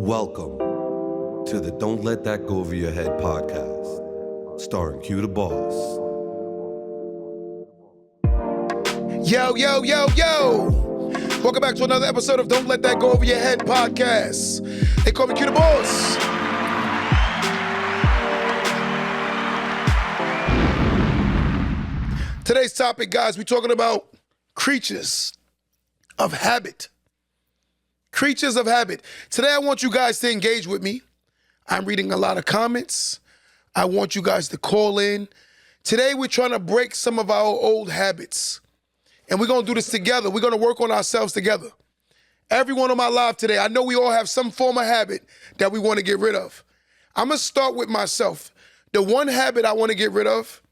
Welcome to the Don't Let That Go Over Your Head podcast, starring Q the Boss. Yo, yo, yo, yo. Welcome back to another episode of Don't Let That Go Over Your Head podcast. They call me Q the Boss. Today's topic, guys, we're talking about creatures of habit. Creatures of habit. Today, I want you guys to engage with me. I'm reading a lot of comments. I want you guys to call in. Today, we're trying to break some of our old habits. And we're going to do this together. We're going to work on ourselves together. Everyone on my live today, I know we all have some form of habit that we want to get rid of. I'm going to start with myself. The one habit I want to get rid of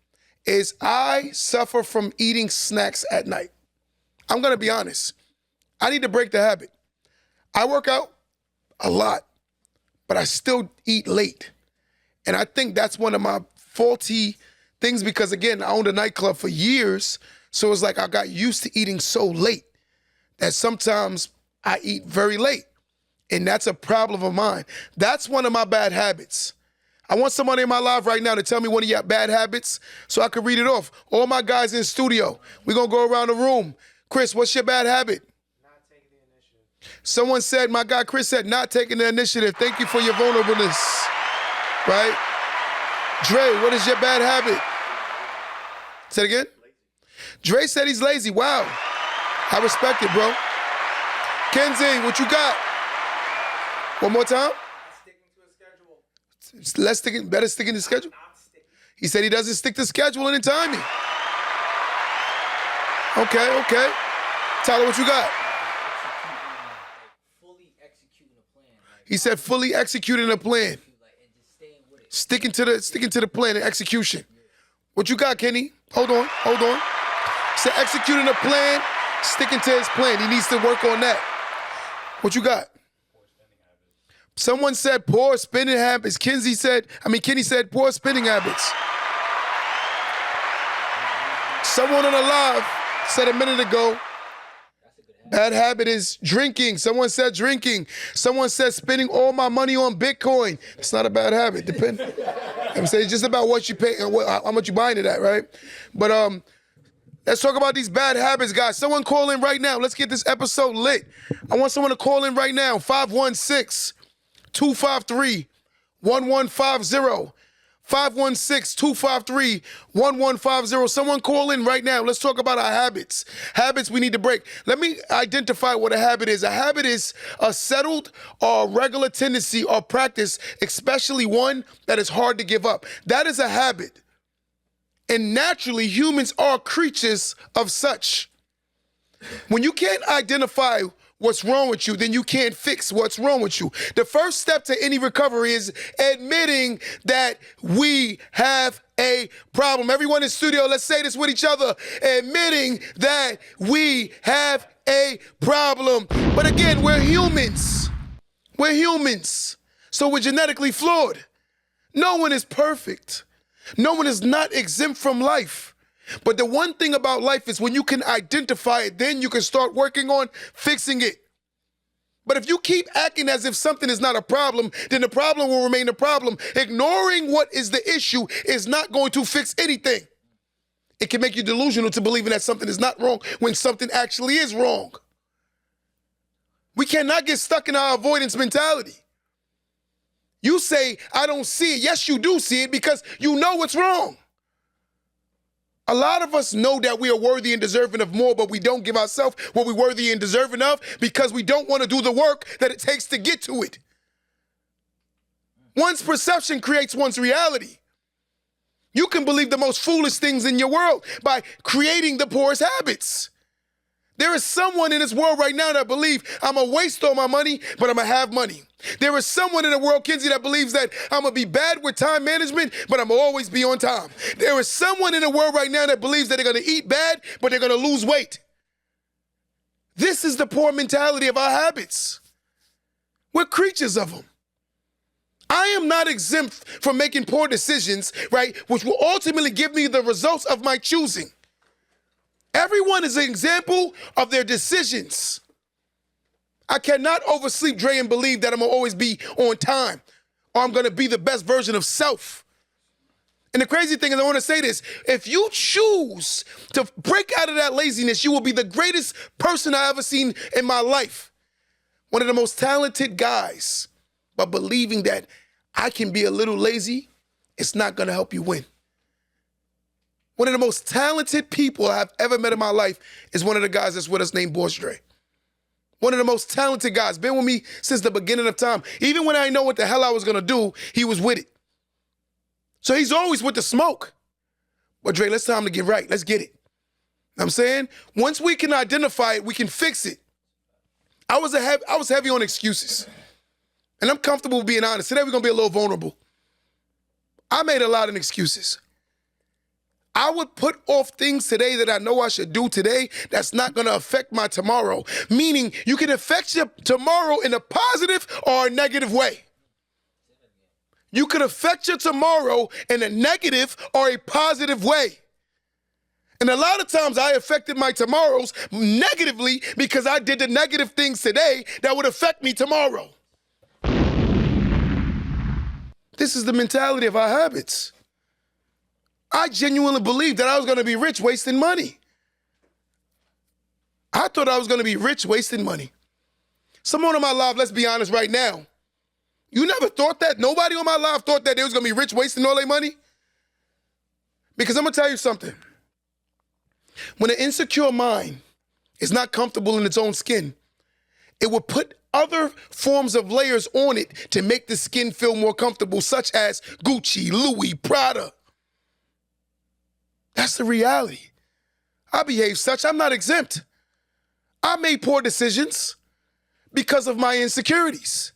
is I suffer from eating snacks at night. I'm going to be honest. I need to break the habit. I work out a lot, but I still eat late. And I think that's one of my faulty things because, again, I owned a nightclub for years, so it's like I got used to eating so late that sometimes I eat very late, and that's a problem of mine. That's one of my bad habits. I want somebody in my live right now to tell me one of your bad habits so I can read it off. All my guys in studio, we're going to go around the room. Chris, what's your bad habit? Someone said, my guy Chris said, not taking the initiative. Thank you for your vulnerableness, right? Dre, what is your bad habit? Say it again. Dre said he's lazy. Wow. I respect it, bro. Kenzie, what you got? One more time? Sticking to a schedule. Better sticking to schedule? He said he doesn't stick to schedule any timing. Okay. Tyler, what you got? He said fully executing a plan. Sticking to the plan and execution. What you got, Kenny? Hold on. He said executing a plan, sticking to his plan. He needs to work on that. What you got? Someone said poor spending habits. Kenny said poor spending habits. Someone on the live said a minute ago, bad habit is drinking. Someone said drinking. Someone said spending all my money on Bitcoin. It's not a bad habit. I'm saying it's just about what you pay and how much you buying it at, right? But let's talk about these bad habits, guys. Someone call in right now. Let's get this episode lit. I want someone to call in right now. 516-253-1150. 516-253-1150. Someone call in right now. Let's talk about our habits. Habits we need to break. Let me identify what a habit is. A habit is a settled or regular tendency or practice, especially one that is hard to give up. That is a habit. And naturally, humans are creatures of such. When you can't identify what's wrong with you, then you can't fix what's wrong with you. The first step to any recovery is admitting that we have a problem. Everyone in studio, let's say this with each other. Admitting that we have a problem. But again, we're humans. So we're genetically flawed. No one is perfect. No one is not exempt from life. But the one thing about life is when you can identify it, then you can start working on fixing it. But if you keep acting as if something is not a problem, then the problem will remain a problem. Ignoring what is the issue is not going to fix anything. It can make you delusional to believing that something is not wrong when something actually is wrong. We cannot get stuck in our avoidance mentality. You say, I don't see it. Yes, you do see it because you know what's wrong. A lot of us know that we are worthy and deserving of more, but we don't give ourselves what we're worthy and deserving of because we don't want to do the work that it takes to get to it. One's perception creates one's reality. You can believe the most foolish things in your world by creating the poorest habits. There is someone in this world right now that believes I'm going to waste all my money, but I'm going to have money. There is someone in the world, Kenzie, that believes that I'm going to be bad with time management, but I'm going to always be on time. There is someone in the world right now that believes that they're going to eat bad, but they're going to lose weight. This is the poor mentality of our habits. We're creatures of them. I am not exempt from making poor decisions, right, which will ultimately give me the results of my choosing. Everyone is an example of their decisions. I cannot oversleep, Dre, and believe that I'm gonna always be on time or I'm gonna be the best version of self. And the crazy thing is, I wanna say this, if you choose to break out of that laziness, you will be the greatest person I ever seen in my life. One of the most talented guys, but believing that I can be a little lazy, it's not gonna help you win. One of the most talented people I've ever met in my life is one of the guys that's with us named Boss Dre. One of the most talented guys, been with me since the beginning of time. Even when I didn't know what the hell I was gonna do, he was with it. So he's always with the smoke. But Dre, it's time to get right, let's get it. Know what I'm saying? Once we can identify it, we can fix it. I was heavy on excuses. And I'm comfortable being honest. Today we're gonna be a little vulnerable. I made a lot of excuses. I would put off things today that I know I should do today that's not gonna affect my tomorrow. Meaning you can affect your tomorrow in a positive or a negative way. You could affect your tomorrow in a negative or a positive way. And a lot of times I affected my tomorrows negatively because I did the negative things today that would affect me tomorrow. This is the mentality of our habits. I genuinely believed that I was gonna be rich wasting money. I thought I was gonna be rich wasting money. Someone on my live, let's be honest right now, you never thought that? Nobody on my live thought that they was gonna be rich wasting all their money? Because I'm gonna tell you something. When an insecure mind is not comfortable in its own skin, it will put other forms of layers on it to make the skin feel more comfortable, such as Gucci, Louis, Prada. That's the reality. I behave such, I'm not exempt. I made poor decisions because of my insecurities.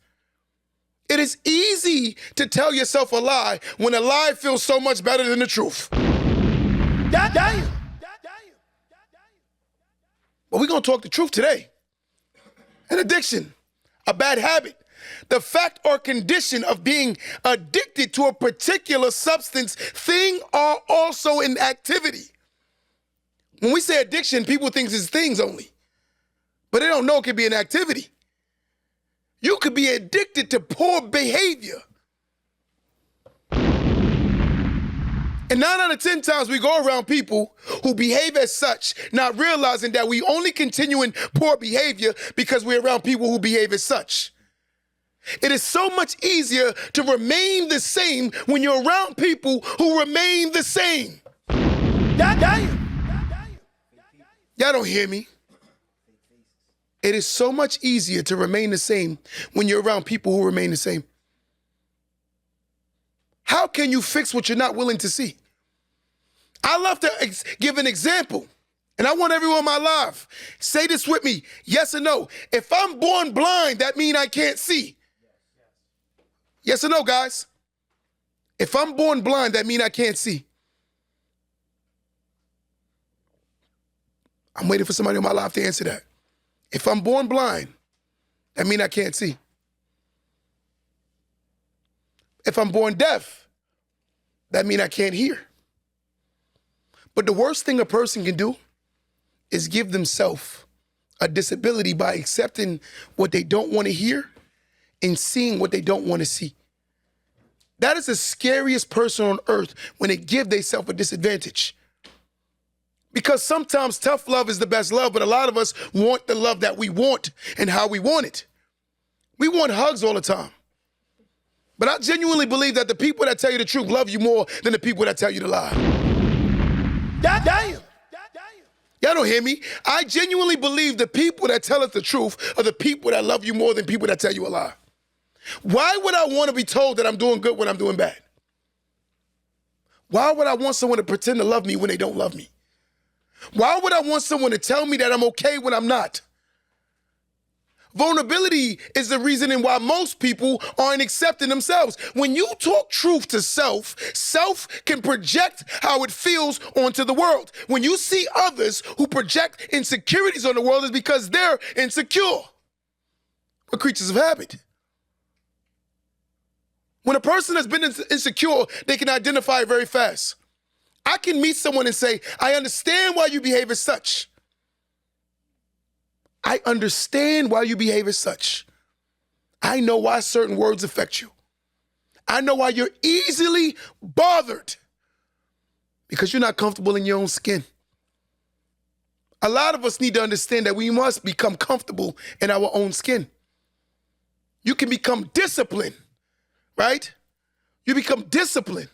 It is easy to tell yourself a lie when a lie feels so much better than the truth. Damn. But we're gonna talk the truth today. An addiction, a bad habit, the fact or condition of being addicted to a particular substance, thing, or also an activity. When we say addiction, people think it's things only, but they don't know it could be an activity. You could be addicted to poor behavior. And 9 out of 10 times we go around people who behave as such, not realizing that we only continue in poor behavior because we're around people who behave as such. It is so much easier to remain the same when you're around people who remain the same. Y'all don't hear me. It is so much easier to remain the same when you're around people who remain the same. How can you fix what you're not willing to see? I love to give an example, and I want everyone in my life, say this with me, yes or no. If I'm born blind, that means I can't see. Yes or no, guys? If I'm born blind, that means I can't see. I'm waiting for somebody in my life to answer that. If I'm born blind, that means I can't see. If I'm born deaf, that means I can't hear. But the worst thing a person can do is give themselves a disability by accepting what they don't want to hear and seeing what they don't want to see. That is the scariest person on earth when they give themselves a disadvantage. Because sometimes tough love is the best love, but a lot of us want the love that we want and how we want it. We want hugs all the time. But I genuinely believe that the people that tell you the truth love you more than the people that tell you the lie. Damn. Y'all don't hear me. I genuinely believe the people that tell us the truth are the people that love you more than people that tell you a lie. Why would I want to be told that I'm doing good when I'm doing bad? Why would I want someone to pretend to love me when they don't love me? Why would I want someone to tell me that I'm okay when I'm not? Vulnerability is the reasoning why most people aren't accepting themselves. When you talk truth to self, self can project how it feels onto the world. When you see others who project insecurities on the world, it's because they're insecure. We're creatures of habit. When a person has been insecure, they can identify it very fast. I can meet someone and say, I understand why you behave as such. I understand why you behave as such. I know why certain words affect you. I know why you're easily bothered because you're not comfortable in your own skin. A lot of us need to understand that we must become comfortable in our own skin. You can become disciplined, right? You become disciplined.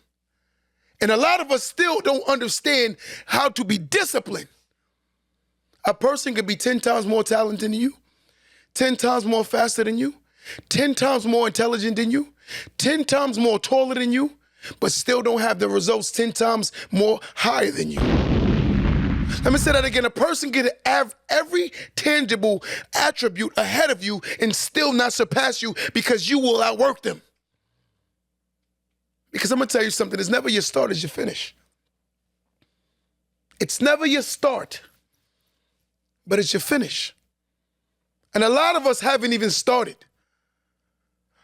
And a lot of us still don't understand how to be disciplined. A person could be 10 times more talented than you, 10 times more faster than you, 10 times more intelligent than you, 10 times more taller than you, but still don't have the results 10 times more higher than you. Let me say that again. A person can have every tangible attribute ahead of you and still not surpass you because you will outwork them. Because I'm going to tell you something. It's never your start, it's your finish. It's never your start, but it's your finish. And a lot of us haven't even started.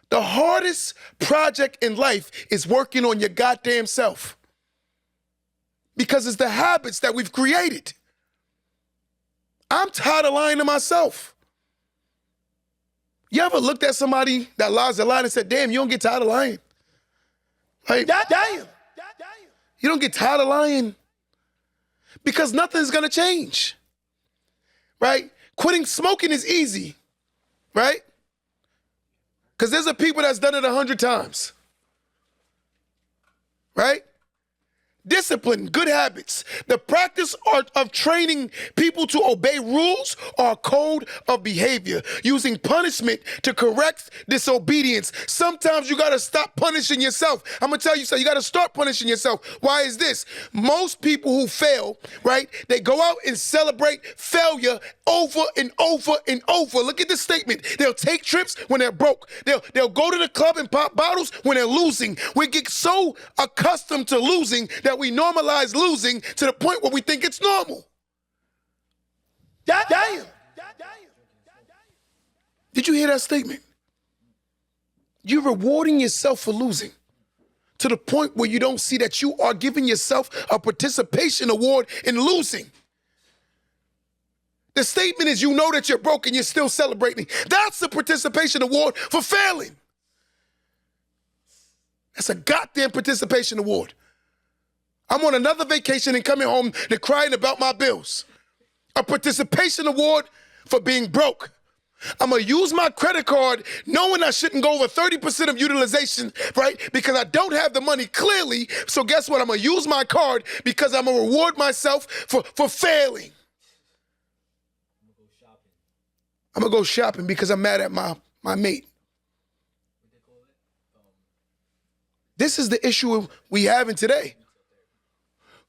The hardest project in life is working on your goddamn self. Because it's the habits that we've created. I'm tired of lying to myself. You ever looked at somebody that lies a lie and said, damn, you don't get tired of lying? Like, damn. You don't get tired of lying because nothing's gonna change, right? Quitting smoking is easy, right? Because there's a people that's done it 100 times, right? Discipline, good habits. The practice of training people to obey rules or a code of behavior, using punishment to correct disobedience. Sometimes you gotta stop punishing yourself. I'm gonna tell you something, you gotta start punishing yourself. Why is this? Most people who fail, right, they go out and celebrate failure over and over and over. Look at this statement. They'll take trips when they're broke. They'll go to the club and pop bottles when they're losing. We get so accustomed to losing that we normalize losing to the point where we think it's normal. Damn. Did you hear that statement? You're rewarding yourself for losing to the point where you don't see that you are giving yourself a participation award in losing. The statement is you know that you're broke and you're still celebrating. That's the participation award for failing. That's a goddamn participation award. I'm on another vacation and coming home to crying about my bills. A participation award for being broke. I'm gonna use my credit card knowing I shouldn't go over 30% of utilization, right? Because I don't have the money clearly. So guess what? I'm gonna use my card because I'm gonna reward myself for failing. I'm gonna go shopping because I'm mad at my mate. This is the issue we having today.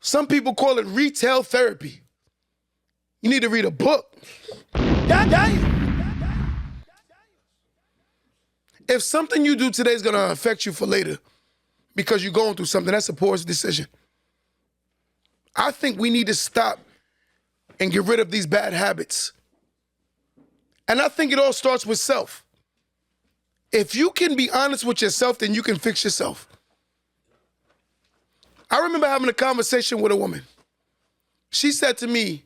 Some people call it retail therapy. You need to read a book. If something you do today is gonna affect you for later because you're going through something, that's a poor decision. I think we need to stop and get rid of these bad habits. And I think it all starts with self. If you can be honest with yourself, then you can fix yourself. I remember having a conversation with a woman. She said to me,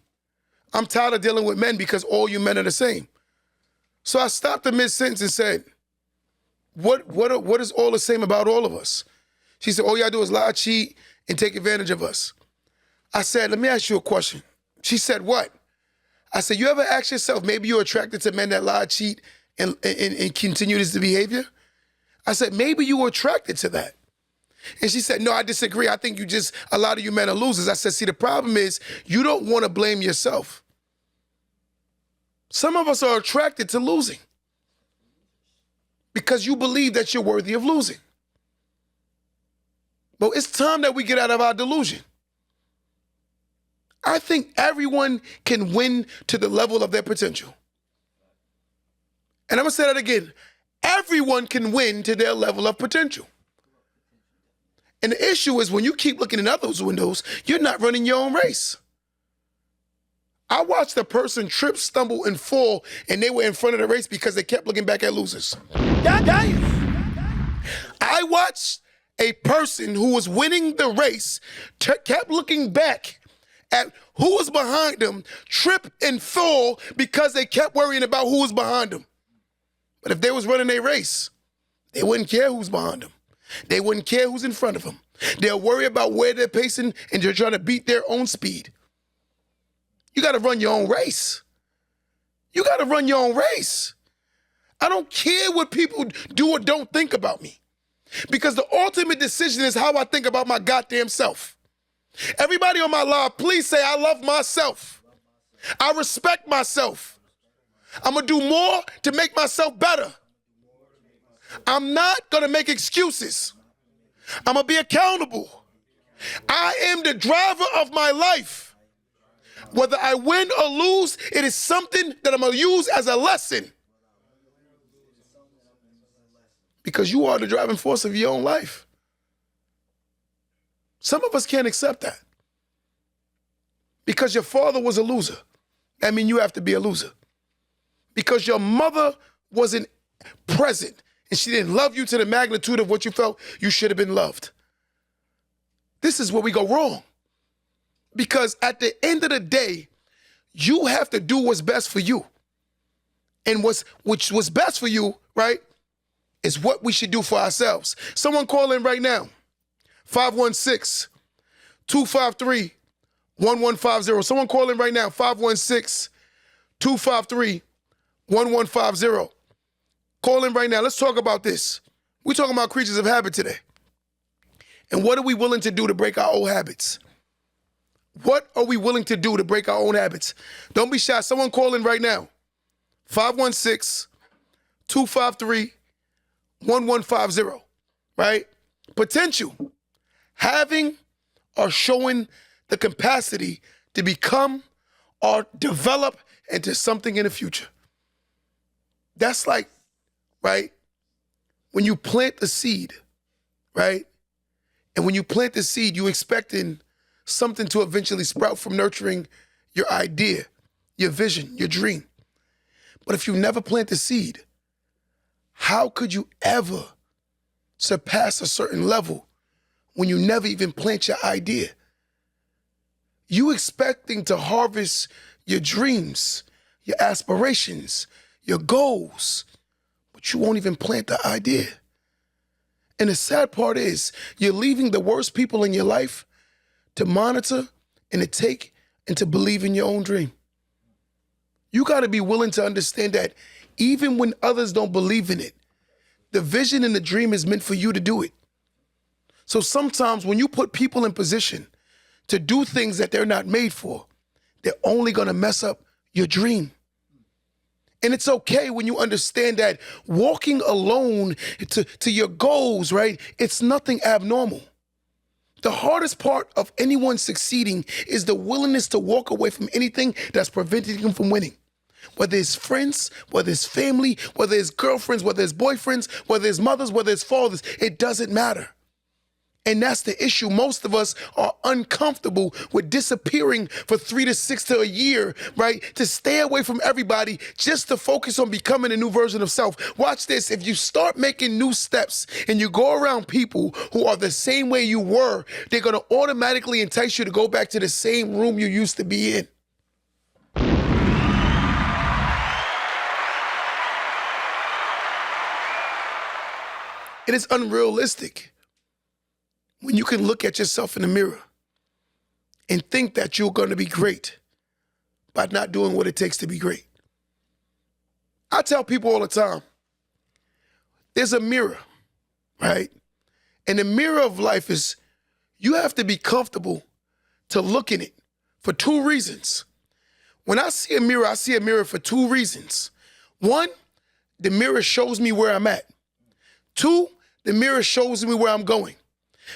I'm tired of dealing with men because all you men are the same. So I stopped in mid-sentence and said, what is all the same about all of us? She said, all y'all do is lie, cheat, and take advantage of us. I said, let me ask you a question. She said, what? I said, you ever ask yourself, maybe you're attracted to men that lie, cheat, and continue this behavior? I said, maybe you were attracted to that. And she said, no, I disagree. I think a lot of you men are losers. I said, see, the problem is you don't want to blame yourself. Some of us are attracted to losing because you believe that you're worthy of losing. But it's time that we get out of our delusion. I think everyone can win to the level of their potential. And I'm gonna say that again. Everyone can win to their level of potential. And the issue is when you keep looking in others' windows, you're not running your own race. I watched a person trip, stumble, and fall, and they were in front of the race because they kept looking back at losers. I watched a person who was winning the race, kept looking back at who was behind them trip and fall because they kept worrying about who was behind them. But if they was running a race, they wouldn't care who's behind them. They wouldn't care who's in front of them. They'll worry about where they're pacing and they're trying to beat their own speed. You got to run your own race. You got to run your own race. I don't care what people do or don't think about me, because the ultimate decision is how I think about my goddamn self. Everybody on my live, please say I love myself. I respect myself. I'm going to do more to make myself better. I'm not going to make excuses. I'm going to be accountable. I am the driver of my life. Whether I win or lose, it is something that I'm going to use as a lesson. Because you are the driving force of your own life. Some of us can't accept that. Because your father was a loser. I mean, you have to be a loser. Because your mother wasn't present and she didn't love you to the magnitude of what you felt you should have been loved. This is where we go wrong. Because at the end of the day, you have to do what's best for you. And what's best for you, right, is what we should do for ourselves. Someone call in right now. 516-253-1150. Someone call in right now. 516-253-1150. Call in right now. Let's talk about this. We're talking about creatures of habit today. And what are we willing to do to break our old habits? What are we willing to do to break our own habits? Don't be shy. Someone call in right now. 516-253-1150. Right? Potential. Having or showing the capacity to become or develop into something in the future. That's like, right, when you plant the seed, right? And when you plant the seed, you expecting something to eventually sprout from nurturing your idea, your vision, your dream. But if you never plant the seed, how could you ever surpass a certain level when you never even plant your idea? You expecting to harvest your dreams, your aspirations, your goals, but you won't even plant the idea. And the sad part is you're leaving the worst people in your life to monitor and to take and to believe in your own dream. You got to be willing to understand that even when others don't believe in it, the vision and the dream is meant for you to do it. So sometimes when you put people in position to do things that they're not made for, they're only going to mess up your dream. And it's okay when you understand that walking alone to your goals, right? It's nothing abnormal. The hardest part of anyone succeeding is the willingness to walk away from anything that's preventing them from winning. Whether it's friends, whether it's family, whether it's girlfriends, whether it's boyfriends, whether it's mothers, whether it's fathers, it doesn't matter. And that's the issue. Most of us are uncomfortable with disappearing for 3 to 6 to a year, right? To stay away from everybody just to focus on becoming a new version of self. Watch this. If you start making new steps and you go around people who are the same way you were, they're going to automatically entice you to go back to the same room you used to be in. It is unrealistic when you can look at yourself in the mirror and think that you're going to be great by not doing what it takes to be great. I tell people all the time, there's a mirror, right? And the mirror of life is you have to be comfortable to look in it for 2 reasons. When I see a mirror for 2 reasons. 1, the mirror shows me where I'm at. 2, the mirror shows me where I'm going.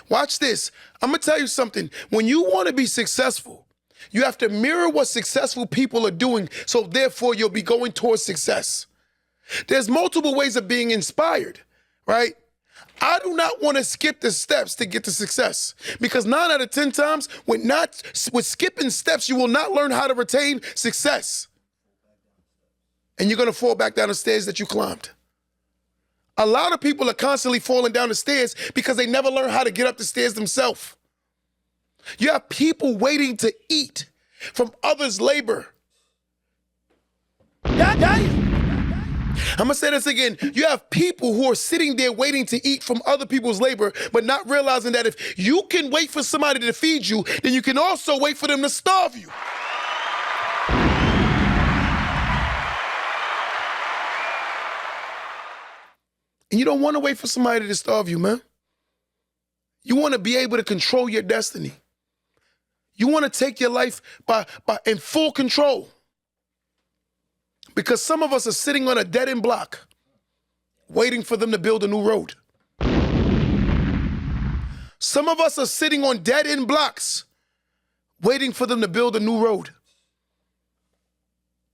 Watch this. I'm going to tell you something. When you want to be successful, you have to mirror what successful people are doing, so therefore you'll be going towards success. There's multiple ways of being inspired, right? I do not want to skip the steps to get to success, because 9 out of 10 times with skipping steps, you will not learn how to retain success. And you're going to fall back down the stairs that you climbed. A lot of people are constantly falling down the stairs because they never learn how to get up the stairs themselves. You have people waiting to eat from others' labor. I'm gonna say this again. You have people who are sitting there waiting to eat from other people's labor, but not realizing that if you can wait for somebody to feed you, then you can also wait for them to starve you. And you don't want to wait for somebody to starve you, man. You want to be able to control your destiny. You want to take your life in full control. Because some of us are sitting on a dead-end block, waiting for them to build a new road. Some of us are sitting on dead-end blocks, waiting for them to build a new road.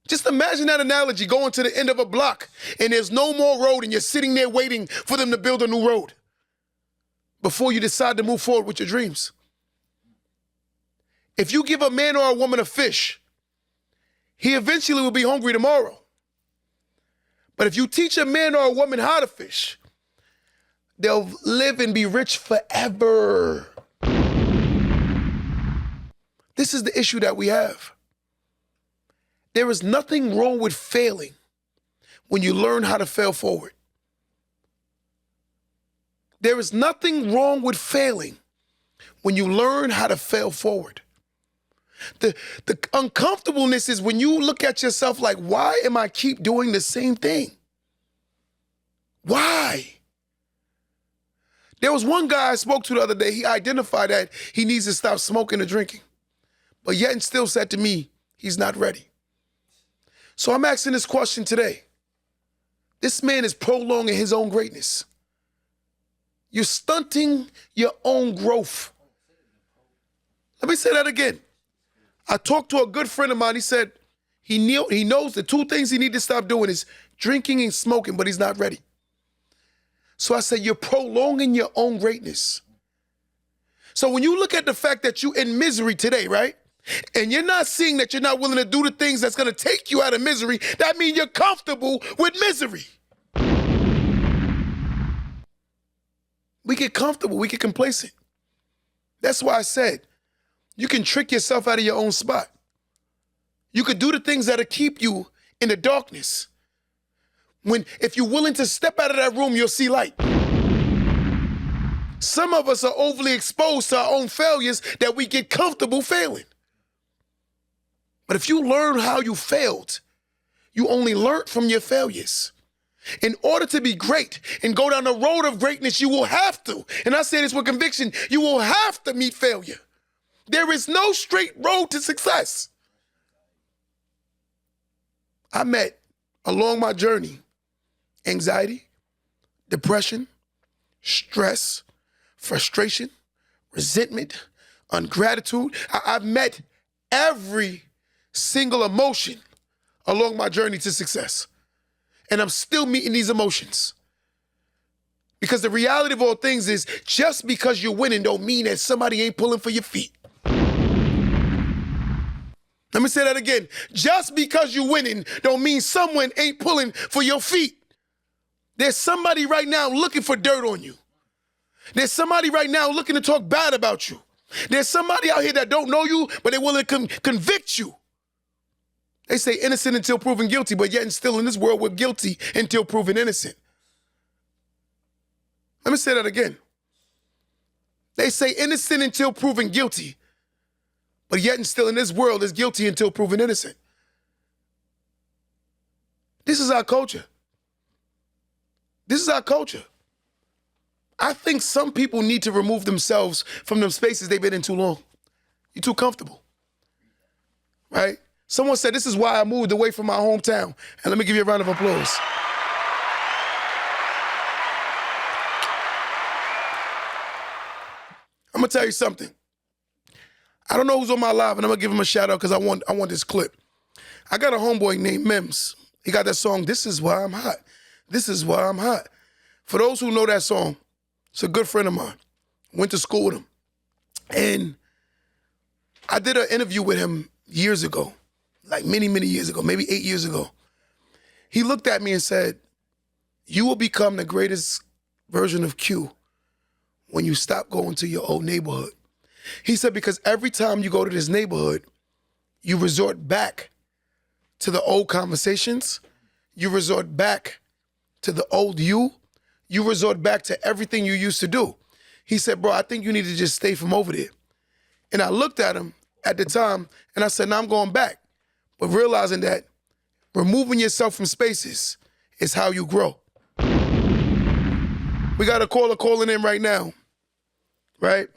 Just imagine that analogy, going to the end of a block and there's no more road and you're sitting there waiting for them to build a new road before you decide to move forward with your dreams. If you give a man or a woman a fish, he eventually will be hungry tomorrow. But if you teach a man or a woman how to fish, they'll live and be rich forever. This is the issue that we have. There is nothing wrong with failing when you learn how to fail forward. There is nothing wrong with failing when you learn how to fail forward. The uncomfortableness is when you look at yourself like, why am I keep doing the same thing? Why? There was one guy I spoke to the other day. He identified that he needs to stop smoking and drinking, but yet and still said to me, he's not ready. So I'm asking this question today. This man is prolonging his own greatness. You're stunting your own growth. Let me say that again. I talked to a good friend of mine. He said he knows the two things he needs to stop doing is drinking and smoking, but he's not ready. So I said, you're prolonging your own greatness. So when you look at the fact that you're in misery today, right? And you're not seeing that you're not willing to do the things that's going to take you out of misery, that means you're comfortable with misery. We get comfortable, we get complacent. That's why I said, you can trick yourself out of your own spot. You could do the things that'll keep you in the darkness. If you're willing to step out of that room, you'll see light. Some of us are overly exposed to our own failures that we get comfortable failing. But if you learn how you failed, you only learned from your failures. In order to be great and go down the road of greatness, you will have to, and I say this with conviction, you will have to meet failure. There is no straight road to success. I met, along my journey, anxiety, depression, stress, frustration, resentment, ungratitude. I've met every single emotion along my journey to success. And I'm still meeting these emotions. Because the reality of all things is just because you're winning don't mean that somebody ain't pulling for your feet. Let me say that again. Just because you're winning don't mean someone ain't pulling for your feet. There's somebody right now looking for dirt on you. There's somebody right now looking to talk bad about you. There's somebody out here that don't know you, but they willing to convict you. They say innocent until proven guilty, but yet and still in this world we're guilty until proven innocent. Let me say that again. They say innocent until proven guilty, but yet and still in this world is guilty until proven innocent. This is our culture. This is our culture. I think some people need to remove themselves from them spaces they've been in too long. You're too comfortable, right? Someone said, this is why I moved away from my hometown. And let me give you a round of applause. I'm gonna tell you something. I don't know who's on my live, and I'm gonna give him a shout out because I want this clip. I got a homeboy named Mims. He got that song, This Is Why I'm Hot. This is why I'm hot. For those who know that song, it's a good friend of mine. Went to school with him. And I did an interview with him years ago, like many, many years ago, maybe 8 years ago. He looked at me and said, you will become the greatest version of Q when you stop going to your old neighborhood. He said, because every time you go to this neighborhood, you resort back to the old conversations. You resort back to the old you. You resort back to everything you used to do. He said, bro, I think you need to just stay from over there. And I looked at him at the time and I said, no, I'm going back. But realizing that removing yourself from spaces is how you grow. We got a caller calling in right now, right?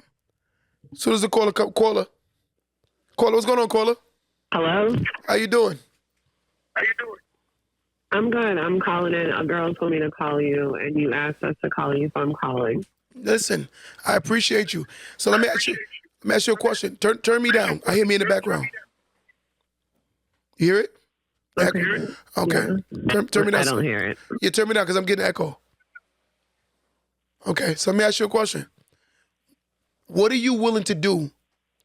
As soon as the caller comes, caller, what's going on, caller? Hello? How you doing? I'm good. I'm calling in. A girl told me to call you, and you asked us to call you, so I'm calling. Listen, I appreciate you. So let me ask you a question. Turn me down. I hear me in the background. You hear it? Okay. Yeah. Turn me down. I don't hear it. Yeah, turn me down because I'm getting echo. Okay, so let me ask you a question. What are you willing to do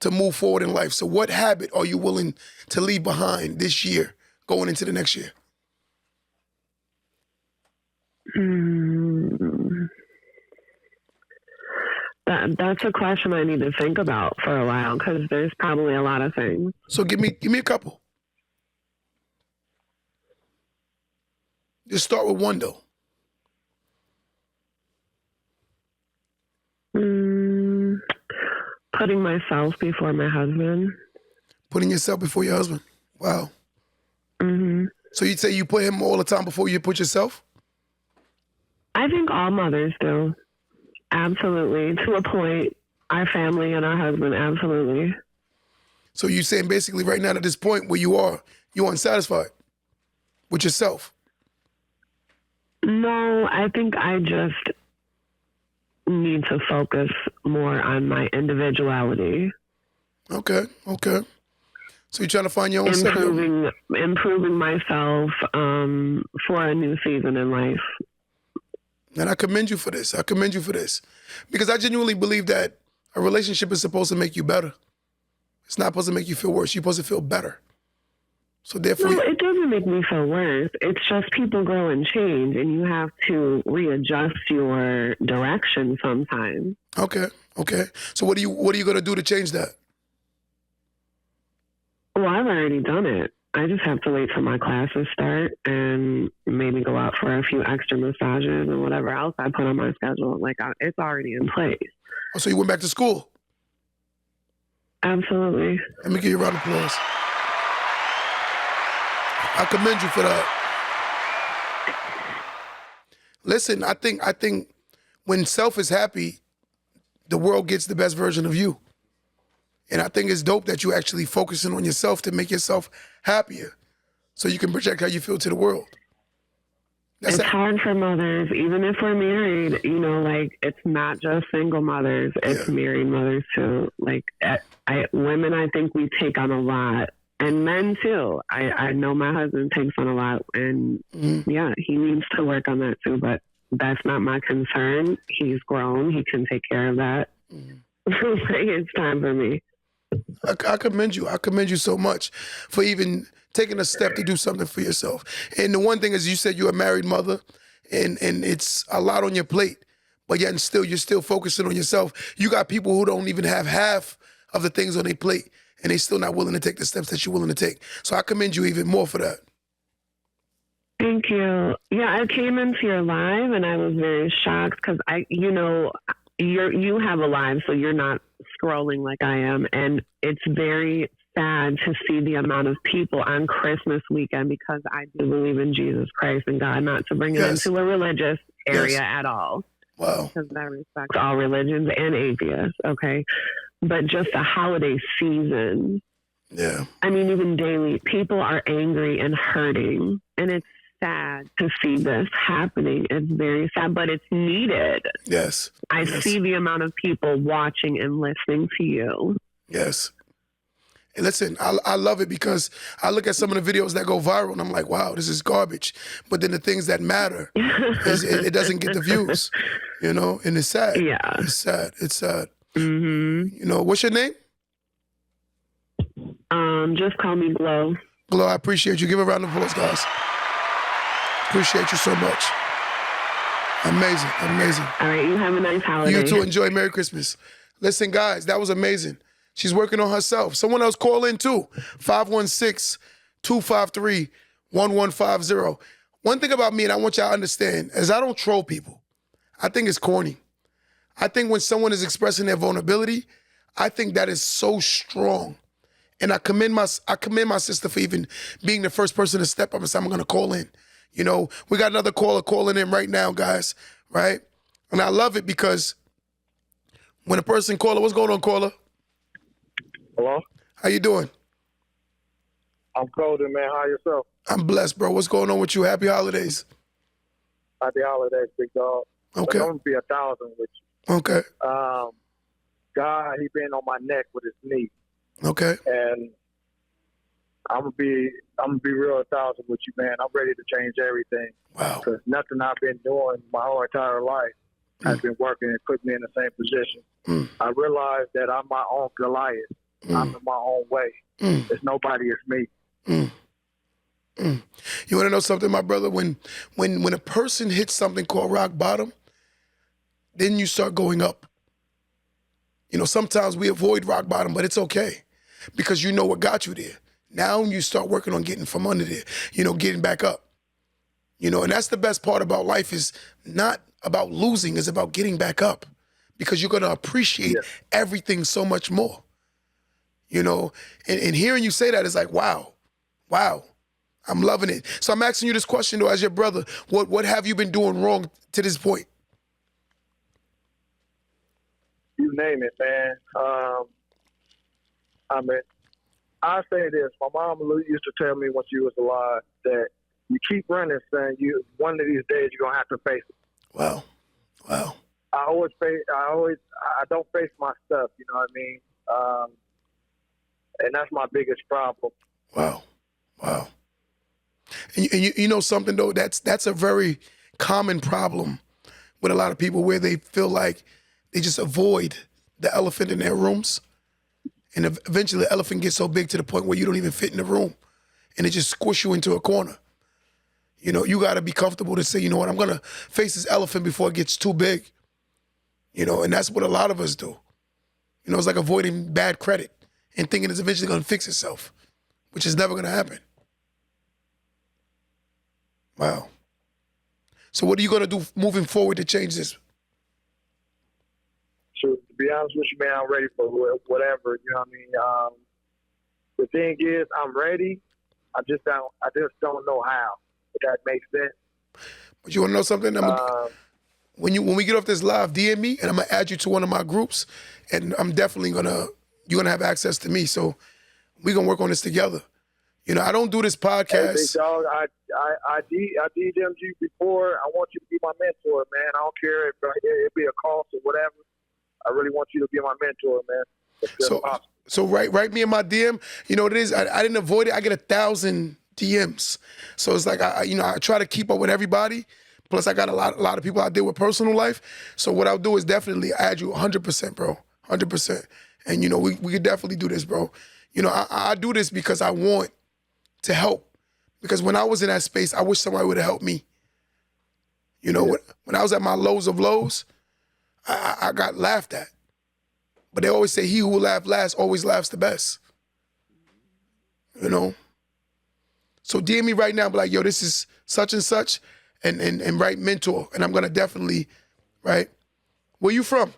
to move forward in life? So what habit are you willing to leave behind this year going into the next year? That's a question I need to think about for a while because there's probably a lot of things. So give me a couple. Just start with one though. Putting myself before my husband. Putting yourself before your husband. Wow. Mm-hmm. So you'd say you put him all the time before you put yourself? I think all mothers do. Absolutely. To a point. Our family and our husband, absolutely. So you're saying basically right now at this point where you're unsatisfied with yourself? No, I think I just need to focus more on my individuality. Okay. So you're trying to find your own self? Improving myself for a new season in life. And I commend you for this. Because I genuinely believe that a relationship is supposed to make you better. It's not supposed to make you feel worse. You're supposed to feel better. So therefore... No, it doesn't make me feel worse. It's just people grow and change, and you have to readjust your direction sometimes. Okay. So what are you going to do to change that? Well, I've already done it. I just have to wait for my classes start and maybe go out for a few extra massages and whatever else I put on my schedule. It's already in place. Oh, so you went back to school? Absolutely. Let me give you a round of applause. I commend you for that. Listen, I think when self is happy, the world gets the best version of you. And I think it's dope that you're actually focusing on yourself to make yourself happier so you can project how you feel to the world. It's hard for mothers, even if we're married, it's not just single mothers, it's married mothers too. Women, I think we take on a lot. And men too. I know my husband takes on a lot, and he needs to work on that too. But that's not my concern. He's grown. He can take care of that. It's time for me. I commend you. I commend you so much for even taking a step to do something for yourself. And the one thing is, you said you're a married mother, and it's a lot on your plate. But yet, you're still focusing on yourself. You got people who don't even have half of the things on their plate, and they're still not willing to take the steps that you're willing to take. So I commend you even more for that. Thank you. Yeah, I came into your live and I was very shocked because you have a live, so you're not scrolling like I am, and it's very sad to see the amount of people on Christmas weekend, because I do believe in Jesus Christ and God, not to bring it into a religious area at all. Wow. Because I respect all religions and atheists. Okay. But just a holiday season. Yeah. I mean, even daily, people are angry and hurting. And it's sad to see this happening. It's very sad, but it's needed. Yes. I see the amount of people watching and listening to you. Yes. And listen, I love it because I look at some of the videos that go viral and I'm like, wow, this is garbage. But then the things that matter, it doesn't get the views, and it's sad. Yeah. It's sad. Mm-hmm. What's your name? Just call me Glow. Glow, I appreciate you. Give a round of applause, guys. Appreciate you so much. Amazing. All right, you have a nice holiday. You too. Enjoy. Merry Christmas. Listen, guys, that was amazing. She's working on herself. Someone else call in too. 516-253-1150. One thing about me, and I want y'all to understand, is I don't troll people. I think it's corny. I think when someone is expressing their vulnerability, I think that is so strong. And I commend my sister for even being the first person to step up and say, I'm gonna call in. You know, we got another caller calling in right now, guys, right? And I love it because when a person caller, what's going on, caller? Hello? How you doing? I'm golden, man. How yourself? I'm blessed, bro. What's going on with you? Happy holidays. Happy holidays, big dog. Okay. I'm going to be 1,000 with you. Okay. God, he been on my neck with his knee. Okay. And I'm gonna be real 1,000 with you, man. I'm ready to change everything. Wow. Because nothing I've been doing my whole entire life has been working and put me in the same position. I realized that I'm my own Goliath. I'm in my own way. There's nobody, it's me. You want to know something, my brother? When a person hits something called rock bottom, then you start going up. You know, sometimes we avoid rock bottom, but it's okay because you know what got you there. Now you start working on getting from under there, you know, getting back up. You know, and that's the best part about life is not about losing, it's about getting back up because you're going to appreciate everything so much more. You know, and hearing you say that is like, wow, I'm loving it. So I'm asking you this question, though, as your brother, what have you been doing wrong to this point? You name it, man. I mean, I say this. My mom used to tell me when she was alive that you keep running, son. One of these days you're gonna have to face it. Wow. I don't face my stuff. You know what I mean? And that's my biggest problem. Wow. And you know something though? That's a very common problem with a lot of people where they feel like they just avoid the elephant in their rooms. And eventually the elephant gets so big to the point where you don't even fit in the room. And it just squish you into a corner. You know, you gotta be comfortable to say, you know what, I'm gonna face this elephant before it gets too big. You know, and that's what a lot of us do. You know, it's like avoiding bad credit and thinking it's eventually gonna fix itself, which is never gonna happen. Wow. So what are you gonna do moving forward to change this? So to be honest with you, man, I'm ready for whatever. You know what I mean? The thing is, I'm ready. I just don't know how. If that makes sense. But you wanna know something? When we get off this live, DM me and I'm gonna add you to one of my groups, and I'm definitely you're gonna have access to me. So we're gonna work on this together. You know, I don't do this podcast. Hey, big dog, I DM'd you before. I want you to be my mentor, man. I don't care if it be a cost or whatever. I really want you to be my mentor, man. So write me in my DM. You know what it is? I didn't avoid it. I get 1,000 DMs. So it's like I try to keep up with everybody. Plus I got a lot of people I deal with personal life. So what I'll do is definitely add you 100%, bro. 100%. And you know, we could definitely do this, bro. You know, I do this because I want to help. Because when I was in that space, I wish somebody would have helped me. You know, when I was at my lows of lows, I got laughed at. But they always say he who will laugh last always laughs the best. You know? So DM me right now, be like, yo, this is such and such, and write mentor. And I'm gonna definitely, right? Where you from?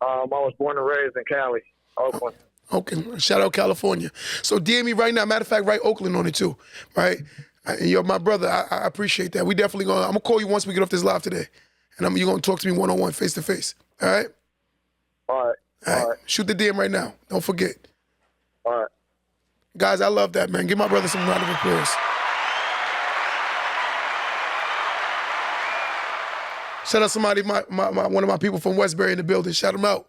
I was born and raised in Cali, Oakland. Okay, shout out California. So DM me right now. Matter of fact, write Oakland on it too, right? You're my brother. I appreciate that. I'm gonna call you once we get off this live today. And you're gonna talk to me one-on-one, face-to-face. All right? All right. Shoot the DM right now. Don't forget. All right. Guys, I love that, man. Give my brother some round of applause. Shout out somebody, one of my people from Westbury in the building. Shout him out.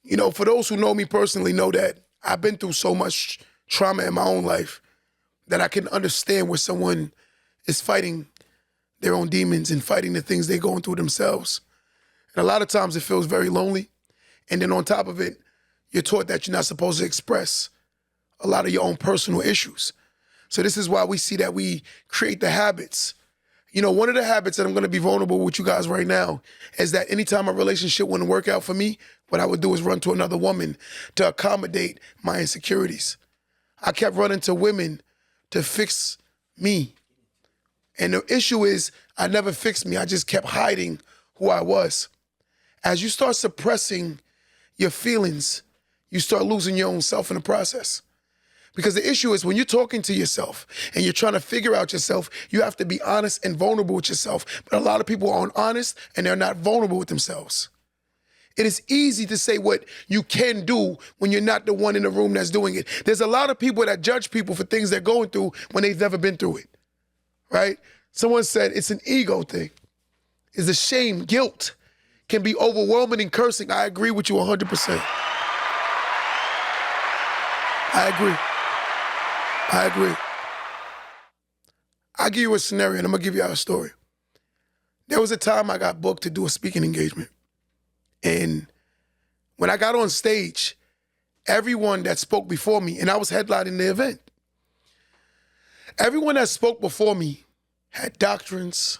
You know, for those who know me personally, know that I've been through so much trauma in my own life that I can understand where someone is fighting their own demons and fighting the things they're going through themselves. And a lot of times it feels very lonely. And then on top of it, you're taught that you're not supposed to express a lot of your own personal issues. So this is why we see that we create the habits. You know, one of the habits that I'm going to be vulnerable with you guys right now is that anytime a relationship wouldn't work out for me, what I would do is run to another woman to accommodate my insecurities. I kept running to women to fix me. And the issue is I never fixed me. I just kept hiding who I was. As you start suppressing your feelings, you start losing your own self in the process. Because the issue is when you're talking to yourself and you're trying to figure out yourself, you have to be honest and vulnerable with yourself. But a lot of people aren't honest and they're not vulnerable with themselves. It is easy to say what you can do when you're not the one in the room that's doing it. There's a lot of people that judge people for things they're going through when they've never been through it, right? Someone said it's an ego thing. It's a shame, guilt can be overwhelming and cursing. I agree with you 100%. I agree. I'll give you a scenario and I'm gonna give you our story. There was a time I got booked to do a speaking engagement. And when I got on stage, everyone that spoke before me, and I was headlining the event, everyone that spoke before me had doctorates,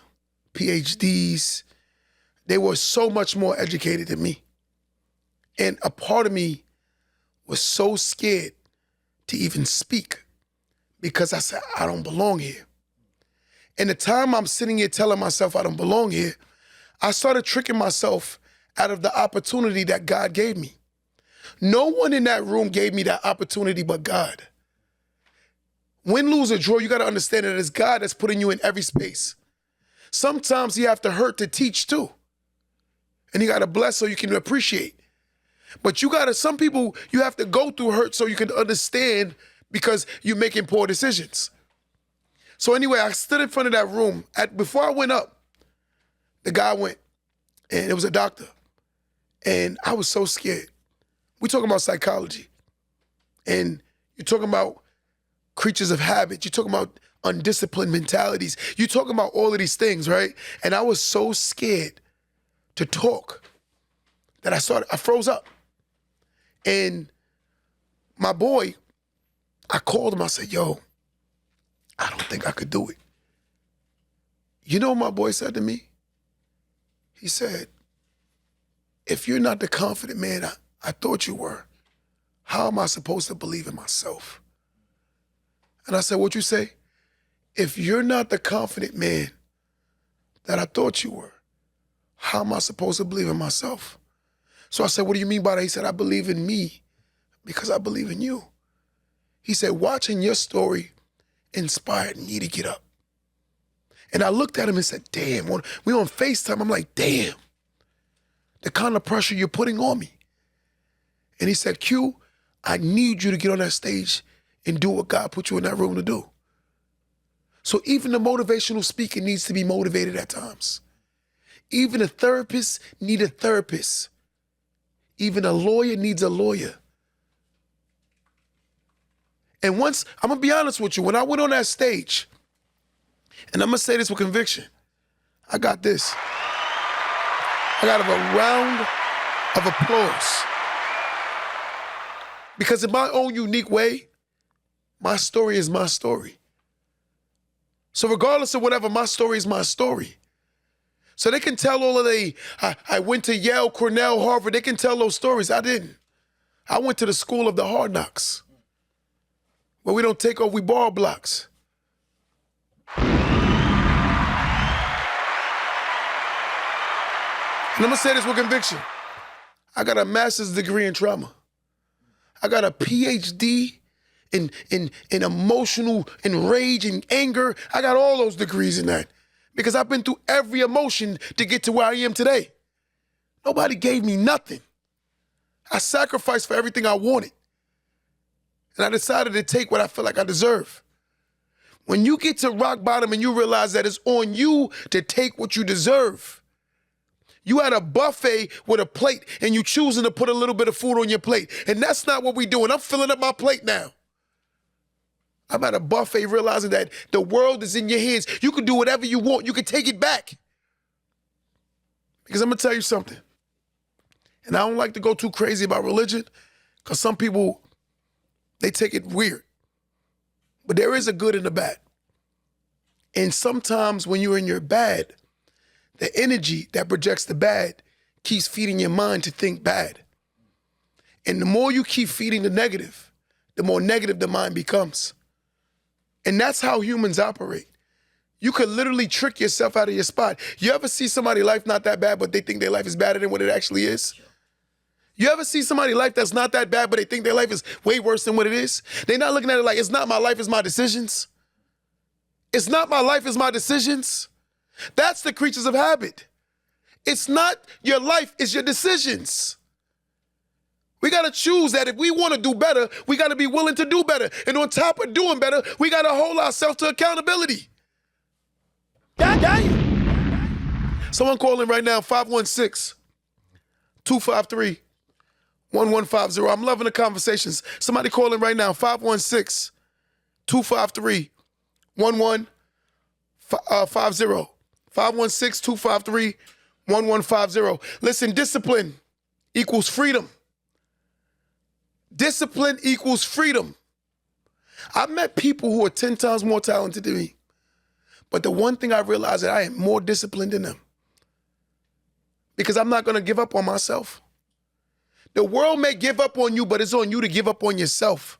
PhDs. They were so much more educated than me. And a part of me was so scared to even speak because I said, I don't belong here. And the time I'm sitting here telling myself I don't belong here, I started tricking myself out of the opportunity that God gave me. No one in that room gave me that opportunity but God. Win, lose, or draw, you got to understand that it's God that's putting you in every space. Sometimes you have to hurt to teach too. And you got to bless so you can appreciate. But some people, you have to go through hurt so you can understand because you're making poor decisions. So anyway, I stood in front of that room. Before I went up, the guy went, and it was a doctor. And I was so scared. We're talking about psychology. And you're talking about creatures of habit. You're talking about undisciplined mentalities. You're talking about all of these things, right? And I was so scared to talk that I froze up. And my boy, I called him, I said, yo, I don't think I could do it. You know what my boy said to me? He said, if you're not the confident man I thought you were, how am I supposed to believe in myself? And I said, what'd you say? If you're not the confident man that I thought you were, how am I supposed to believe in myself? So I said, what do you mean by that? He said, I believe in me because I believe in you. He said, watching your story inspired me to get up. And I looked at him and said, damn, when we on FaceTime, I'm like, damn, the kind of pressure you're putting on me. And he said, Q, I need you to get on that stage and do what God put you in that room to do. So even the motivational speaker needs to be motivated at times. Even a therapist needs a therapist. Even a lawyer needs a lawyer. And once, I'm gonna be honest with you, when I went on that stage, and I'm gonna say this with conviction, I got this. I got a round of applause. Because in my own unique way, my story is my story. So regardless of whatever, my story is my story. So they can tell all of I went to Yale, Cornell, Harvard, they can tell those stories. I didn't. I went to the school of the hard knocks, where we don't take off, we borrow blocks. And I'm gonna say this with conviction. I got a master's degree in trauma. I got a PhD in emotional, in rage and anger. I got all those degrees in that because I've been through every emotion to get to where I am today. Nobody gave me nothing. I sacrificed for everything I wanted. And I decided to take what I feel like I deserve. When you get to rock bottom and you realize that it's on you to take what you deserve. You had a buffet with a plate and you choosing to put a little bit of food on your plate. And that's not what we doing. I'm filling up my plate now. I'm at a buffet realizing that the world is in your hands. You can do whatever you want. You can take it back. Because I'm going to tell you something. And I don't like to go too crazy about religion because some people, they take it weird. But there is a good and a bad. And sometimes when you're in your bad, the energy that projects the bad keeps feeding your mind to think bad. And the more you keep feeding the negative, the more negative the mind becomes. And that's how humans operate. You could literally trick yourself out of your spot. You ever see somebody's life not that bad, but they think their life is better than what it actually is? You ever see somebody's life that's not that bad, but they think their life is way worse than what it is? They're not looking at it like, it's not my life, it's my decisions. It's not my life, it's my decisions. That's the creatures of habit. It's not your life, it's your decisions. We got to choose that if we want to do better, we got to be willing to do better. And on top of doing better, we got to hold ourselves to accountability. God damn. Someone calling right now, 516-253-1150. I'm loving the conversations. Somebody calling right now, 516-253-1150. 516-253-1150. Listen, discipline equals freedom. Discipline equals freedom. I've met people who are 10 times more talented than me. But the one thing I realized is that I am more disciplined than them. Because I'm not going to give up on myself. The world may give up on you, but it's on you to give up on yourself.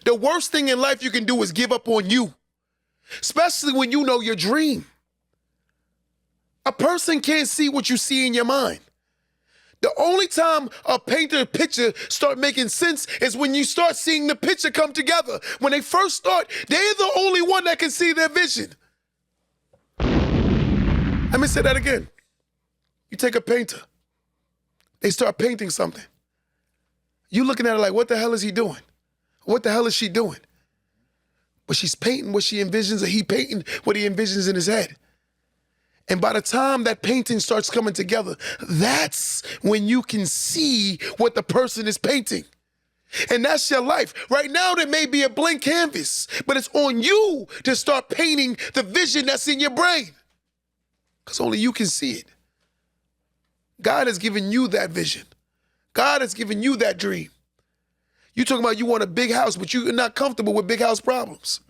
The worst thing in life you can do is give up on you. Especially when you know your dream. A person can't see what you see in your mind. The only time a painted picture start making sense is when you start seeing the picture come together. When they first start, they're the only one that can see their vision. Let me say that again. You take a painter. They start painting something. You looking at it like, what the hell is he doing? What the hell is she doing? But she's painting what she envisions, or he painting what he envisions in his head. And by the time that painting starts coming together, that's when you can see what the person is painting. And that's your life. Right now, there may be a blank canvas, but it's on you to start painting the vision that's in your brain. Because only you can see it. God has given you that vision. God has given you that dream. You talking about you want a big house, but you're not comfortable with big house problems.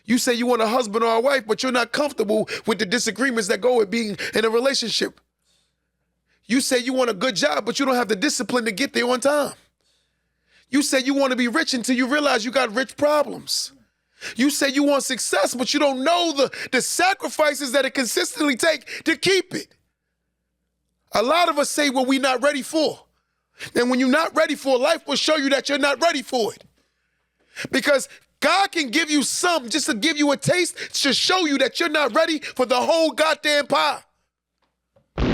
You say you want a husband or a wife, but you're not comfortable with the disagreements that go with being in a relationship. You say you want a good job, but you don't have the discipline to get there on time. You say you want to be rich until you realize you got rich problems. You say you want success, but you don't know the sacrifices that it consistently take to keep it. A lot of us say what we're not ready for. And when you're not ready for it, life will show you that you're not ready for it. Because God can give you some just to give you a taste to show you that you're not ready for the whole goddamn pie. And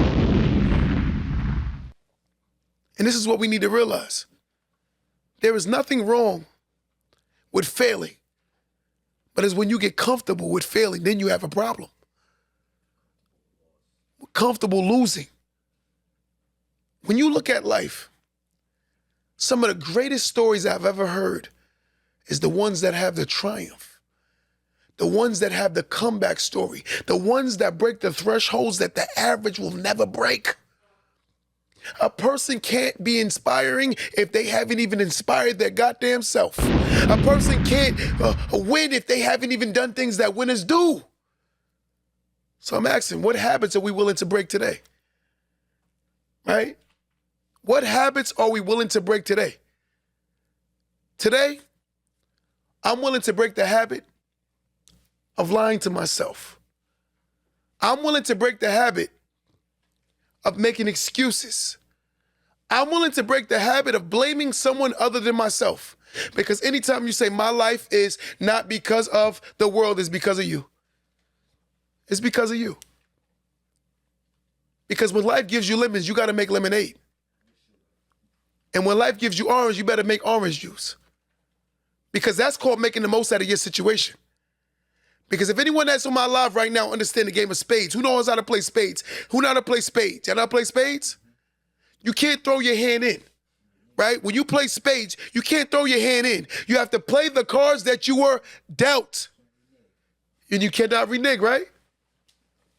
this is what we need to realize. There is nothing wrong with failing. But it's when you get comfortable with failing, then you have a problem. Comfortable losing. When you look at life, some of the greatest stories I've ever heard is the ones that have the triumph, the ones that have the comeback story, the ones that break the thresholds that the average will never break. A person can't be inspiring if they haven't even inspired their goddamn self. A person can't win if they haven't even done things that winners do. So I'm asking, what habits are we willing to break today? Right? What habits are we willing to break today? Today, I'm willing to break the habit of lying to myself. I'm willing to break the habit of making excuses. I'm willing to break the habit of blaming someone other than myself. Because anytime you say my life is not because of the world, it's because of you. It's because of you. Because when life gives you lemons, you got to make lemonade. And when life gives you orange, you better make orange juice. Because that's called making the most out of your situation. Because if anyone that's on my live right now understand the game of spades, who knows how to play spades? Who know how to play spades? Y'all know how to play spades? You can't throw your hand in, right? When you play spades, you can't throw your hand in. You have to play the cards that you were dealt. And you cannot renege, right?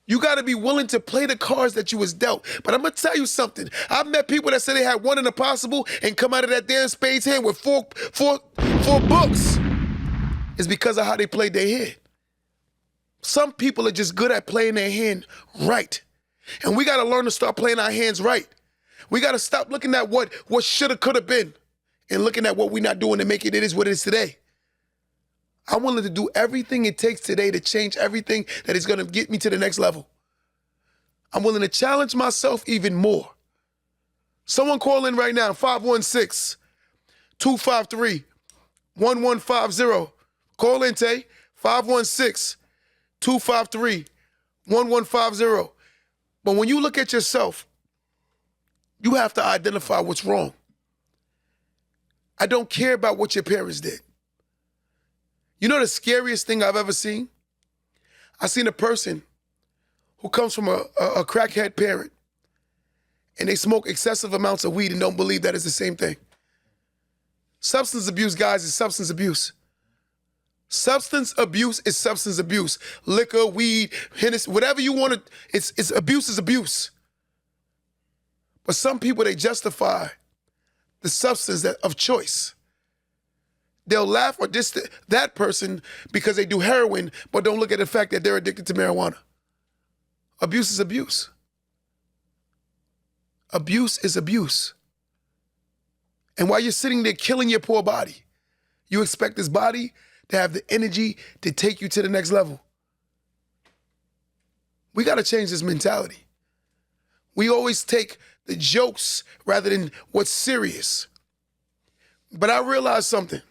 You got to be willing to play the cards that you was dealt. But I'm going to tell you something. I've met people that say they had one in the possible and come out of that damn spades hand with four books. is because of how they played their hand. Some people are just good at playing their hand right. And we got to learn to start playing our hands right. We got to stop looking at what shoulda, coulda been and looking at what we're not doing to make it is what it is today. I'm willing to do everything it takes today to change everything that is going to get me to the next level. I'm willing to challenge myself even more. Someone call in right now, 516-253-1150. Call in, Tay, 516-253-1150. But when you look at yourself, you have to identify what's wrong. I don't care about what your parents did. You know the scariest thing I've ever seen? I seen a person who comes from a crackhead parent and they smoke excessive amounts of weed and don't believe that it's the same thing. Substance abuse, guys, is substance abuse. Substance abuse is substance abuse. Liquor, weed, Hennessy, whatever you want to, it's abuse is abuse. But some people, they justify the substance of choice. They'll laugh or diss that person because they do heroin, but don't look at the fact that they're addicted to marijuana. Abuse is abuse. Abuse is abuse. And while you're sitting there killing your poor body, you expect this body to have the energy to take you to the next level. We got to change this mentality. We always take the jokes rather than what's serious. But I realized something.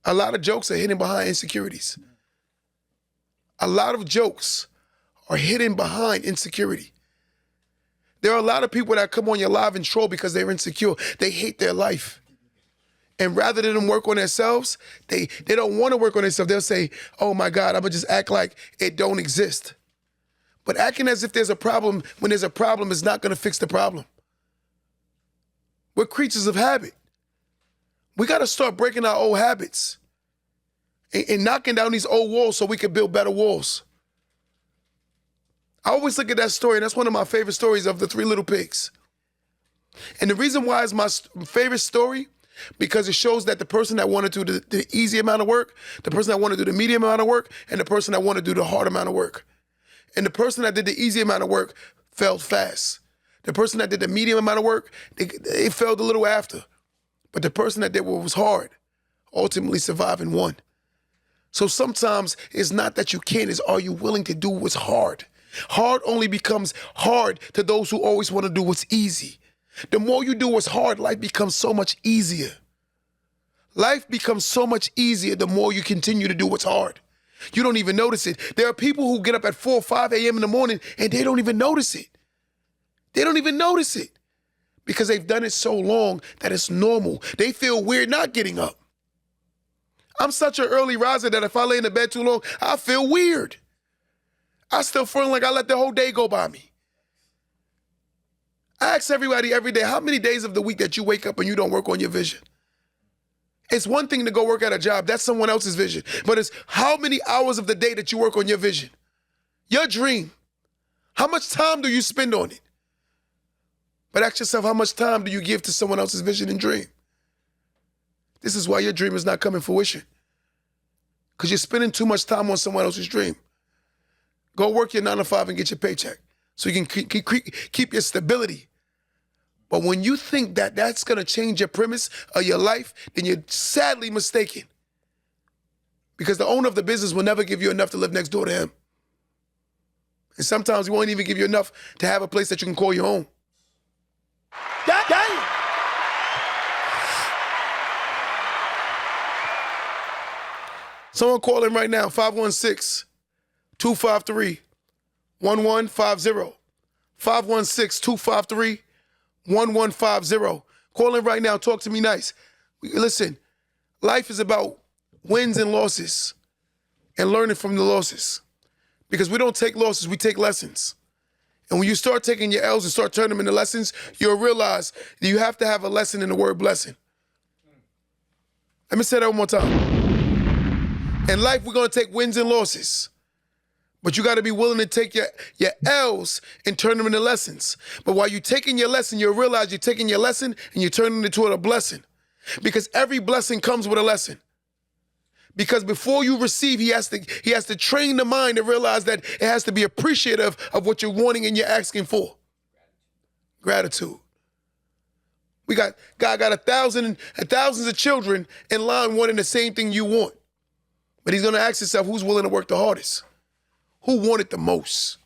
A lot of jokes are hidden behind insecurities. A lot of jokes are hidden behind insecurity. There are a lot of people that come on your live and troll because they're insecure. They hate their life. And rather than them work on themselves, they don't want to work on themselves. They'll say, oh my God, I'm going to just act like it don't exist. But acting as if there's a problem when there's a problem is not going to fix the problem. We're creatures of habit. We got to start breaking our old habits and knocking down these old walls so we can build better walls. I always look at that story, and that's one of my favorite stories of the Three Little Pigs. And the reason why it's my favorite story, because it shows that the person that wanted to do the easy amount of work, the person that wanted to do the medium amount of work, and the person that wanted to do the hard amount of work. And the person that did the easy amount of work failed fast. The person that did the medium amount of work, they failed a little after. But the person that did what was hard ultimately survived and won. So sometimes it's not that you can't, it's are you willing to do what's hard? Hard only becomes hard to those who always want to do what's easy. The more you do what's hard, life becomes so much easier. Life becomes so much easier the more you continue to do what's hard. You don't even notice it. There are people who get up at 4 or 5 a.m. in the morning and they don't even notice it. They don't even notice it because they've done it so long that it's normal. They feel weird not getting up. I'm such an early riser that if I lay in the bed too long, I feel weird. I still feel like I let the whole day go by me. I ask everybody every day, how many days of the week that you wake up and you don't work on your vision? It's one thing to go work at a job. That's someone else's vision. But it's how many hours of the day that you work on your vision? Your dream. How much time do you spend on it? But ask yourself, how much time do you give to someone else's vision and dream? This is why your dream is not coming to fruition. Because you're spending too much time on someone else's dream. Go work your 9 to 5 and get your paycheck so you can keep your stability. But when you think that that's going to change your premise of your life, then you're sadly mistaken. Because the owner of the business will never give you enough to live next door to him. And sometimes he won't even give you enough to have a place that you can call your own. Damn. Someone call in right now, 516-253-1150. 516-253-1150. Call in right now. Talk to me nice. Listen, life is about wins and losses and learning from the losses. Because we don't take losses, we take lessons. And when you start taking your L's and start turning them into lessons, you'll realize that you have to have a lesson in the word blessing. Let me say that one more time. In life, we're going to take wins and losses. But you got to be willing to take your L's and turn them into lessons. But while you're taking your lesson, you'll realize you're taking your lesson and you're turning it into a blessing. Because every blessing comes with a lesson. Because before you receive, he has to train the mind to realize that it has to be appreciative of what you're wanting and you're asking for. Gratitude. God got thousands of children in line wanting the same thing you want. But he's going to ask himself, who's willing to work the hardest? Who wanted the most?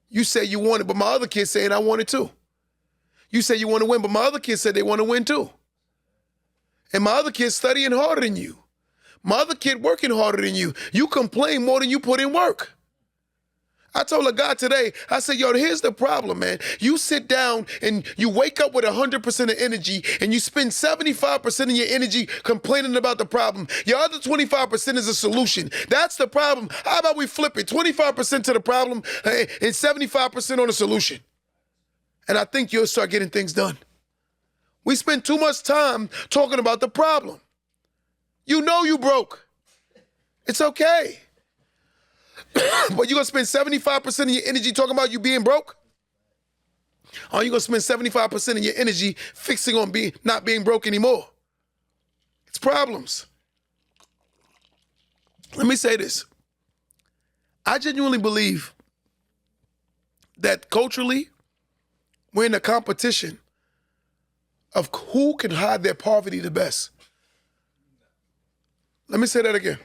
You say you want it, but my other kid's saying I want it too. You say you want to win, but my other kids said they want to win too. And my other kid's studying harder than you. My other kid working harder than you. You complain more than you put in work. I told a guy today, I said, yo, here's the problem, man. You sit down and you wake up with 100% of energy and you spend 75% of your energy complaining about the problem. Your other 25% is a solution. That's the problem. How about we flip it? 25% to the problem and 75% on the solution. And I think you'll start getting things done. We spend too much time talking about the problem. You know you broke. It's okay. But you're going to spend 75% of your energy talking about you being broke? Or are you going to spend 75% of your energy fixing on not being broke anymore? It's problems. Let me say this. I genuinely believe that culturally, we're in a competition of who can hide their poverty the best. Let me say that again.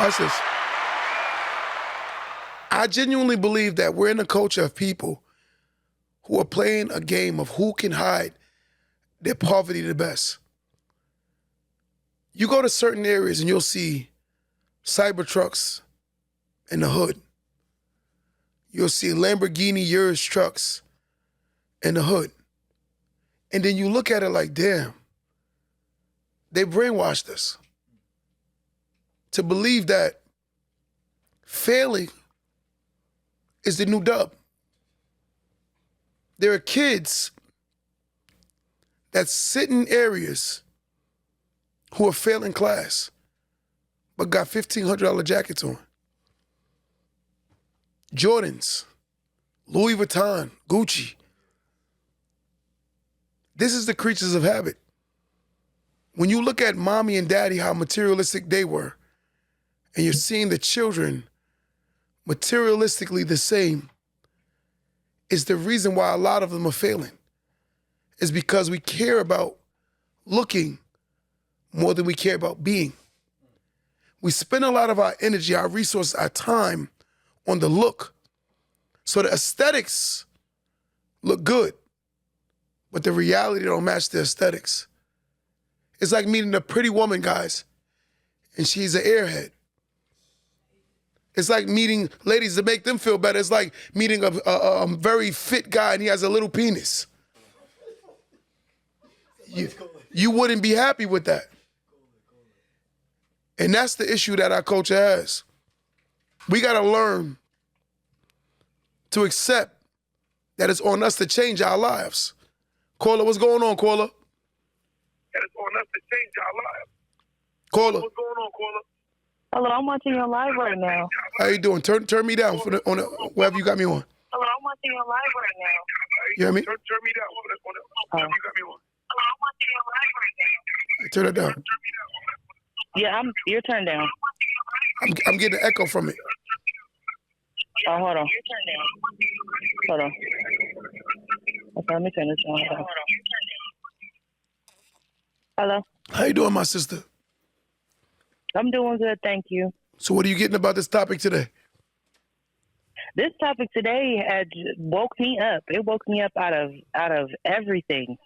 Watch this. I genuinely believe that we're in a culture of people who are playing a game of who can hide their poverty the best. You go to certain areas and you'll see cyber trucks in the hood. You'll see Lamborghini Urus trucks in the hood. And then you look at it like, damn, they brainwashed us to believe that failing is the new dub. There are kids that sit in areas who are failing class but got $1,500 jackets on. Jordans, Louis Vuitton, Gucci. This is the creatures of habit. When you look at mommy and daddy, how materialistic they were, and you're seeing the children materialistically the same, is the reason why a lot of them are failing. Is because we care about looking more than we care about being. We spend a lot of our energy, our resources, our time on the look. So the aesthetics look good, but the reality don't match the aesthetics. It's like meeting a pretty woman, guys, and she's an airhead. It's like meeting ladies to make them feel better. It's like meeting a very fit guy and he has a little penis. You wouldn't be happy with that. And that's the issue that our culture has. We got to learn to accept that it's on us to change our lives. Caller, what's going on, caller? That it's on us to change our lives. Caller. What's going on, caller? Hello, I'm watching your live right now. How you doing? Turn me down on wherever you got me on. Hello, I'm watching your live right now. You hear me? Turn me down on wherever you got me on. Hello, I'm watching your live right now. Turn it down. Yeah, you're turned down. I'm getting an echo from it. Oh, hold on. Hold on. Okay, let me turn this on. Hold on. Hello. How you doing, my sister? I'm doing good, thank you. So what are you getting about this topic today? This topic today had woke me up. It woke me up out of everything.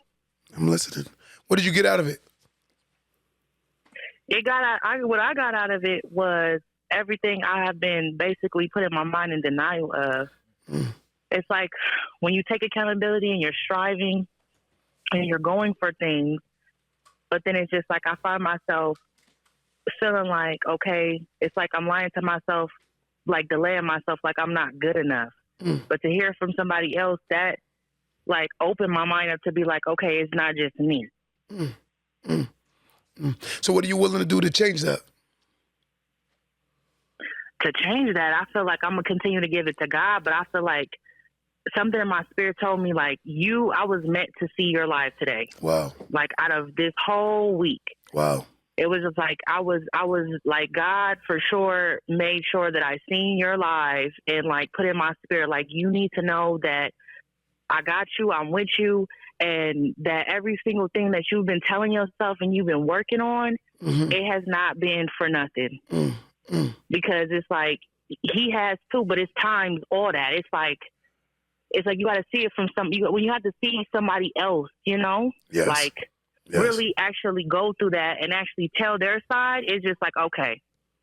I'm listening. What did you get out of it? What I got out of it was everything I have been basically putting my mind in denial of. It's like when you take accountability and you're striving and you're going for things, but then it's just like I find myself feeling like, okay, it's like I'm lying to myself, like delaying myself, like I'm not good enough. But to hear from somebody else, that like opened my mind up to be like, okay, it's not just me. So what are you willing to do to change that? To change that, I feel like I'm going to continue to give it to God, but I feel like something in my spirit told me, like, I was meant to see your live today. Wow. Like, out of this whole week. Wow. It was just like, I was like, God for sure made sure that I seen your live and like put in my spirit, like, you need to know that I got you, I'm with you, and that every single thing that you've been telling yourself and you've been working on, it has not been for nothing. Because it's like, he has too, but it's times all that. It's like you got to see it from when you have to see somebody else, Yes. Like, really actually go through that and actually tell their side. It's just like, okay,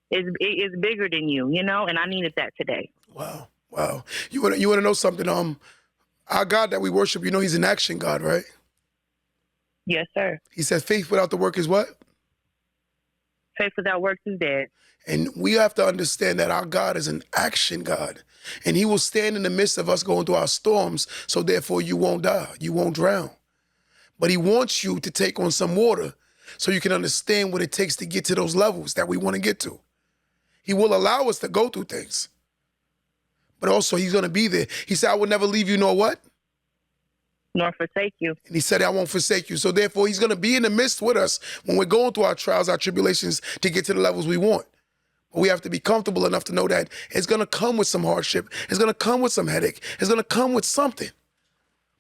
it's bigger than you, and I needed that today. Wow. You want to know something? Our God that we worship, he's an action God, right? Yes, sir. He says faith without the work is what? Faith without works is dead. And we have to understand that our God is an action God. And he will stand in the midst of us going through our storms, so therefore you won't die, you won't drown. But he wants you to take on some water so you can understand what it takes to get to those levels that we want to get to. He will allow us to go through things. But also he's going to be there. He said, I will never leave you nor what? Nor forsake you. And he said, I won't forsake you. So therefore he's going to be in the midst with us when we're going through our trials, our tribulations to get to the levels we want. But we have to be comfortable enough to know that it's going to come with some hardship. It's going to come with some headache. It's going to come with something.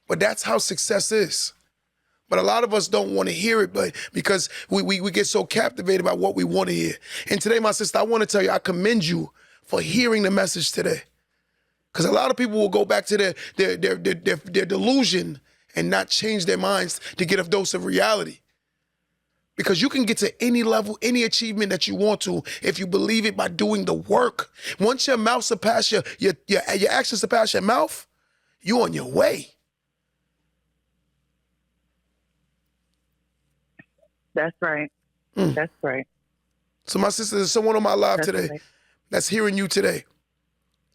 But that's how success is. But a lot of us don't want to hear it, but because we get so captivated by what we want to hear. And today, my sister, I want to tell you, I commend you for hearing the message today. Because a lot of people will go back to their delusion and not change their minds to get a dose of reality. Because you can get to any level, any achievement that you want to if you believe it by doing the work. Once your mouth surpass your actions surpass your mouth, you're on your way. That's right. That's right. So my sister, there's someone on my live today that's hearing you today.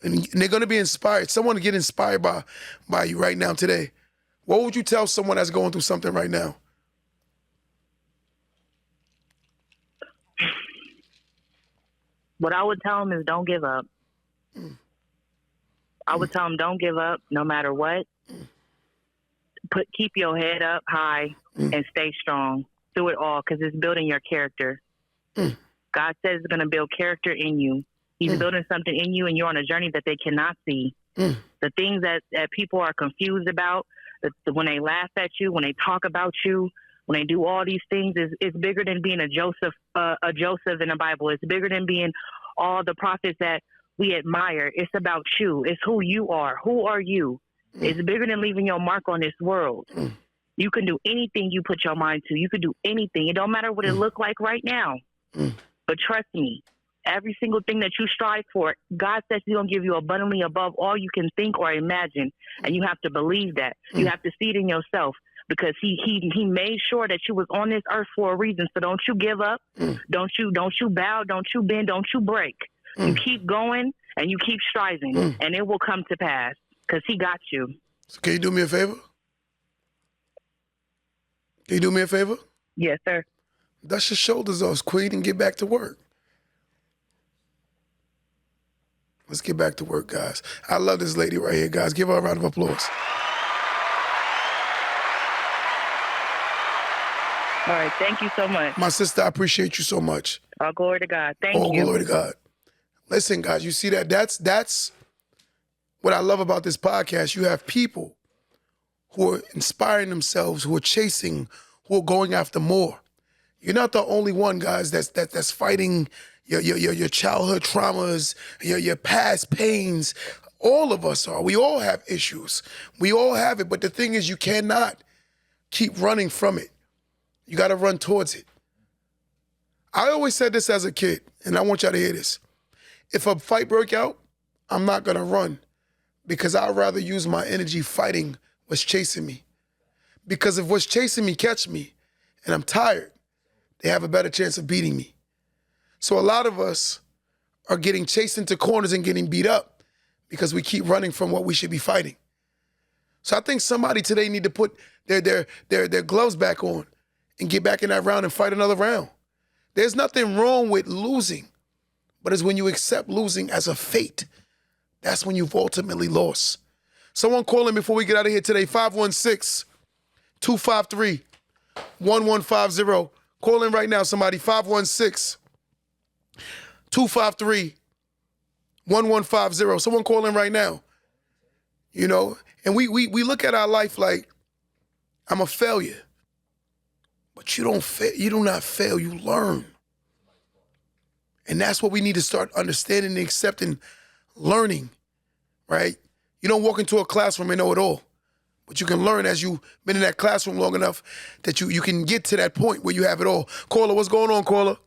And they're going to be inspired. Someone to get inspired by you right now today. What would you tell someone that's going through something right now? What I would tell them is don't give up. I would tell them don't give up no matter what. Keep your head up high and stay strong through it all, because it's building your character. God says it's going to build character in you. He's building something in you, and you're on a journey that they cannot see. The things that people are confused about, when they laugh at you, when they talk about you, when they do all these things, is bigger than being a Joseph in the Bible. It's bigger than being all the prophets that we admire. It's about you. It's who you are. Who are you? It's bigger than leaving your mark on this world. You can do anything you put your mind to. You can do anything. It don't matter what it look like right now. But trust me, every single thing that you strive for, God says he's going to give you abundantly above all you can think or imagine. And you have to believe that. You have to see it in yourself, because he made sure that you was on this earth for a reason. So don't you give up. Don't you bow. Don't you bend. Don't you break. You keep going and you keep striving, and it will come to pass, because he got you. So can you do me a favor? Can you do me a favor? Yes, sir. Dust your shoulders off, Queen, and get back to work. Let's get back to work, guys. I love this lady right here, guys. Give her a round of applause. All right. Thank you so much. My sister, I appreciate you so much. All glory to God. Thank you. All glory to God. Listen, guys, you see that? That's what I love about this podcast. You have people who are inspiring themselves, who are chasing, who are going after more. You're not the only one, guys, that's fighting your childhood traumas, your past pains. All of us are. We all have issues. We all have it. But the thing is, you cannot keep running from it. You got to run towards it. I always said this as a kid, and I want y'all to hear this. If a fight broke out, I'm not going to run, because I'd rather use my energy fighting what's chasing me. Because if what's chasing me catch me and I'm tired, they have a better chance of beating me. So a lot of us are getting chased into corners and getting beat up because we keep running from what we should be fighting. So I think somebody today need to put their gloves back on and get back in that round and fight another round. There's nothing wrong with losing, but it's when you accept losing as a fate, that's when you've ultimately lost. Someone call in before we get out of here today. 516-253-1150. Call in right now, somebody. 516-253-1150. Someone call in right now. You know, and we look at our life like, I'm a failure. But you don't fail. You do not fail. You learn. And that's what we need to start understanding and accepting, learning, right? You don't walk into a classroom and know it all. But you can learn as you've been in that classroom long enough that you can get to that point where you have it all. Caller, what's going on, caller?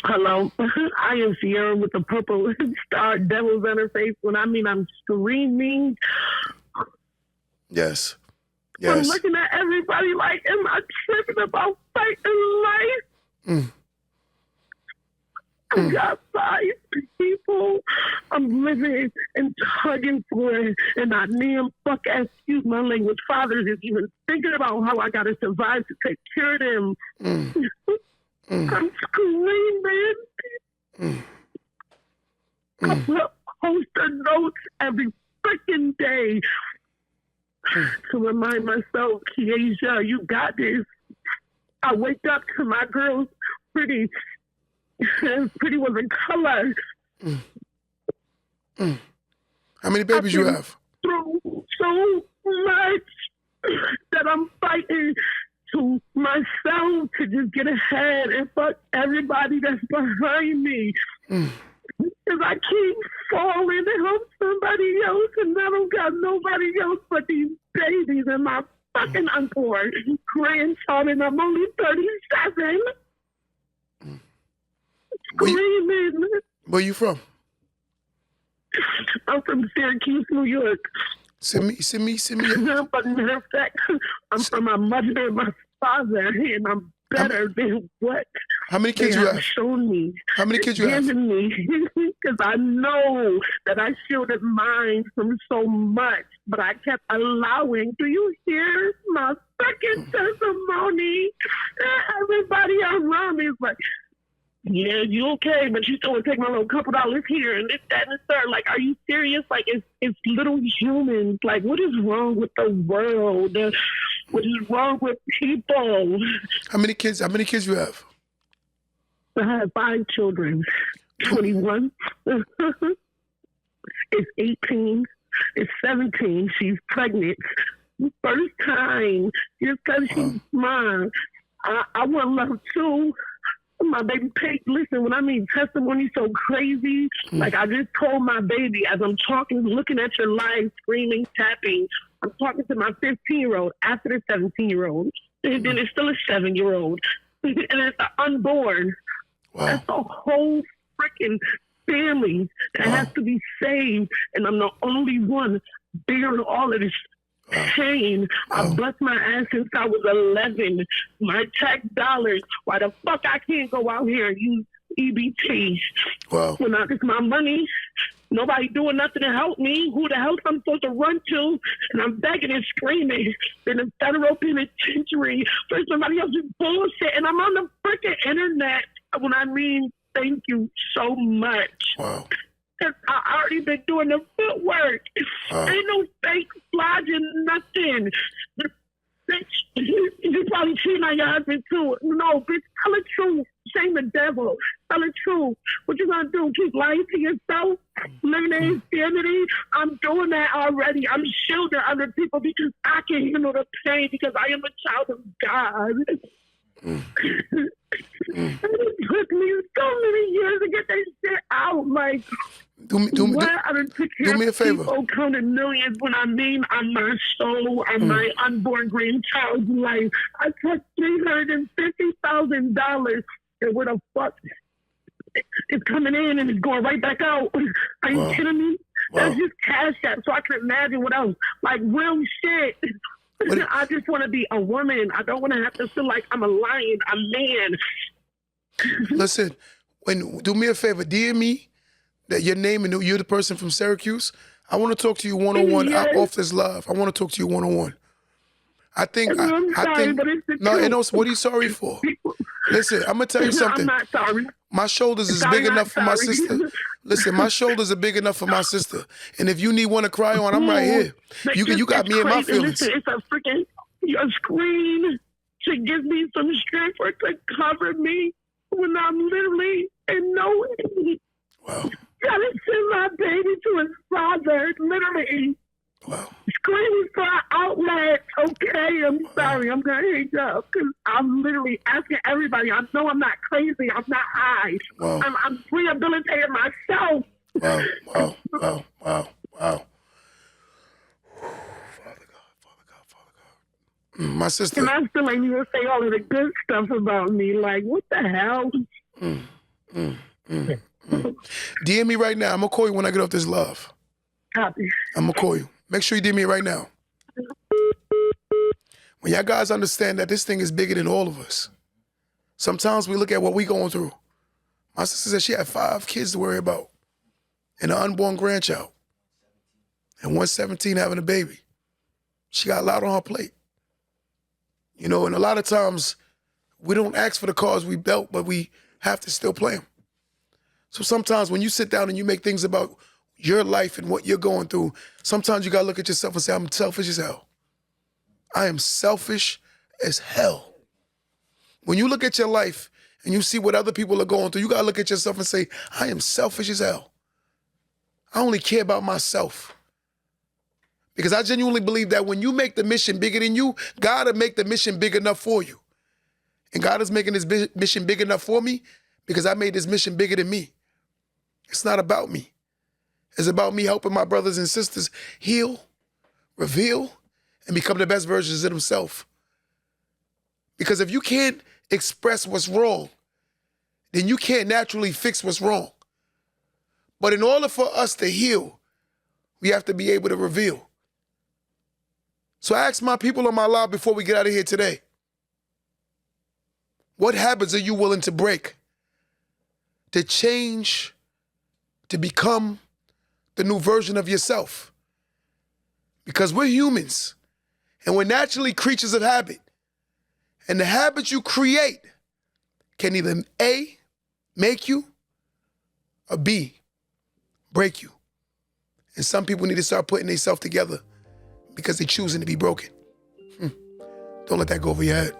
Hello, I am Sierra with the purple star devils on her face. When I mean I'm screaming. Yes. I'm looking at everybody like, am I tripping about fighting life? I got 5 people I'm living and tugging for, and not damn fuck, excuse my language, fathers is even thinking about how I got to survive to take care of them. I'm screaming. I put poster notes every freaking day to remind myself, Kiesha, you got this. I wake up to my girls, Pretty. Pretty was in color. How many babies you have? Through so much that I'm fighting to myself to just get ahead and fuck everybody that's behind me. Because I keep falling and help somebody else, and I don't got nobody else but these babies and my fucking unborn grandchild, and I'm only 37. Screaming. Where you from? I'm from Syracuse, New York. Send me. But matter of fact, I'm from my mother and my father, and I'm better than what How many kids you have? Shown me. How many kids you have? Given me, because I know that I shielded mine from so much, but I kept allowing. Do you hear my second testimony? Everybody around me is like, yeah, you okay, but you still want to take my little couple dollars here and this, that, and the third. Like, are you serious? Like, it's little humans. Like, what is wrong with the world? What is wrong with people? How many kids you have? I have 5 children. 21. It's 18. It's 17. She's pregnant. First time. Just because she's mine. I want love too. My baby Pate, listen, when I mean testimony so crazy, like I just told my baby as I'm talking, looking at your live, screaming, tapping, I'm talking to my 15-year-old after the 17-year-old, and then it's still a 7-year-old, and it's the unborn. Wow. That's a whole freaking family that has to be saved, and I'm the only one bearing all of this pain. I bust my ass since I was 11. My tax dollars. Why the fuck I can't go out here and use EBT? Wow. When it's my money, nobody doing nothing to help me. Who the hell I'm supposed to run to? And I'm begging and screaming in the federal penitentiary for somebody else's bullshit. And I'm on the freaking internet. When I mean, thank you so much. Wow. I already been doing the footwork. Ain't no fake flogging, nothing. Bitch, you probably cheating on your husband too. No, bitch, tell the truth. Shame the devil. Tell the truth. What you gonna do? Keep lying to yourself? Living in insanity? I'm doing that already. I'm shielding other people because I can handle the pain because I am a child of God. It took me so many years to get that shit out. Like, do me a favor. People counted millions when I mean on my soul, on my unborn grandchild's life. I took $350,000, and where the fuck it's coming in and it's going right back out. Are you kidding me? That's just cash app, so I can imagine what else. Like real shit. I just want to be a woman. I don't want to have to feel like I'm a lion, a man. Listen, do me a favor, DM me that your name and you're the person from Syracuse. I want to talk to you one-on-one. Yes. Off this live. I want to talk to you one-on-one. I think I'm sorry, but it's the no, truth. and also, what are you sorry for? Listen, I'm gonna tell you something. I'm not sorry. My shoulders is Sorry, big enough for my sorry. sister. Listen, my shoulders are big enough for my sister. And if you need one to cry on, I'm right here. But You got me in my crazy. feelings. Listen, it's a freaking your screen to give me some strength or to cover me when I'm literally in no way. Wow. Gotta send my baby to his father, literally. Wow. Screaming for an outlet. Okay, I'm sorry. I'm gonna hang up because I'm literally asking everybody. I know I'm not crazy. I'm not high. Wow. I'm rehabilitating myself. Wow. Wow. Wow. Wow. Wow. Father God. My sister. And I still ain't even say all of the good stuff about me. Like, what the hell? DM me right now. I'm gonna call you when I get off this love. Copy. I'm gonna call you. Make sure you DM me right now. When y'all guys understand that this thing is bigger than all of us. Sometimes we look at what we going through. My sister said she had 5 kids to worry about and an unborn grandchild. And 117 having a baby. She got a lot on her plate. You know, and a lot of times we don't ask for the cards we dealt, but we have to still play them. So sometimes when you sit down and you make things about your life and what you're going through, sometimes you gotta look at yourself and say, I'm selfish as hell. I am selfish as hell. When you look at your life and you see what other people are going through, you gotta look at yourself and say, I am selfish as hell. I only care about myself. Because I genuinely believe that when you make the mission bigger than you, God will make the mission big enough for you. And God is making this mission big enough for me because I made this mission bigger than me. It's not about me. It's about me helping my brothers and sisters heal, reveal, and become the best versions of themselves. Because if you can't express what's wrong, then you can't naturally fix what's wrong. But in order for us to heal, we have to be able to reveal. So I asked my people on my live before we get out of here today, what habits are you willing to break to change, to become the new version of yourself? Because we're humans and we're naturally creatures of habit. And the habits you create can either A, make you, or B, break you. And some people need to start putting themselves together because they're choosing to be broken. Don't let that go over your head.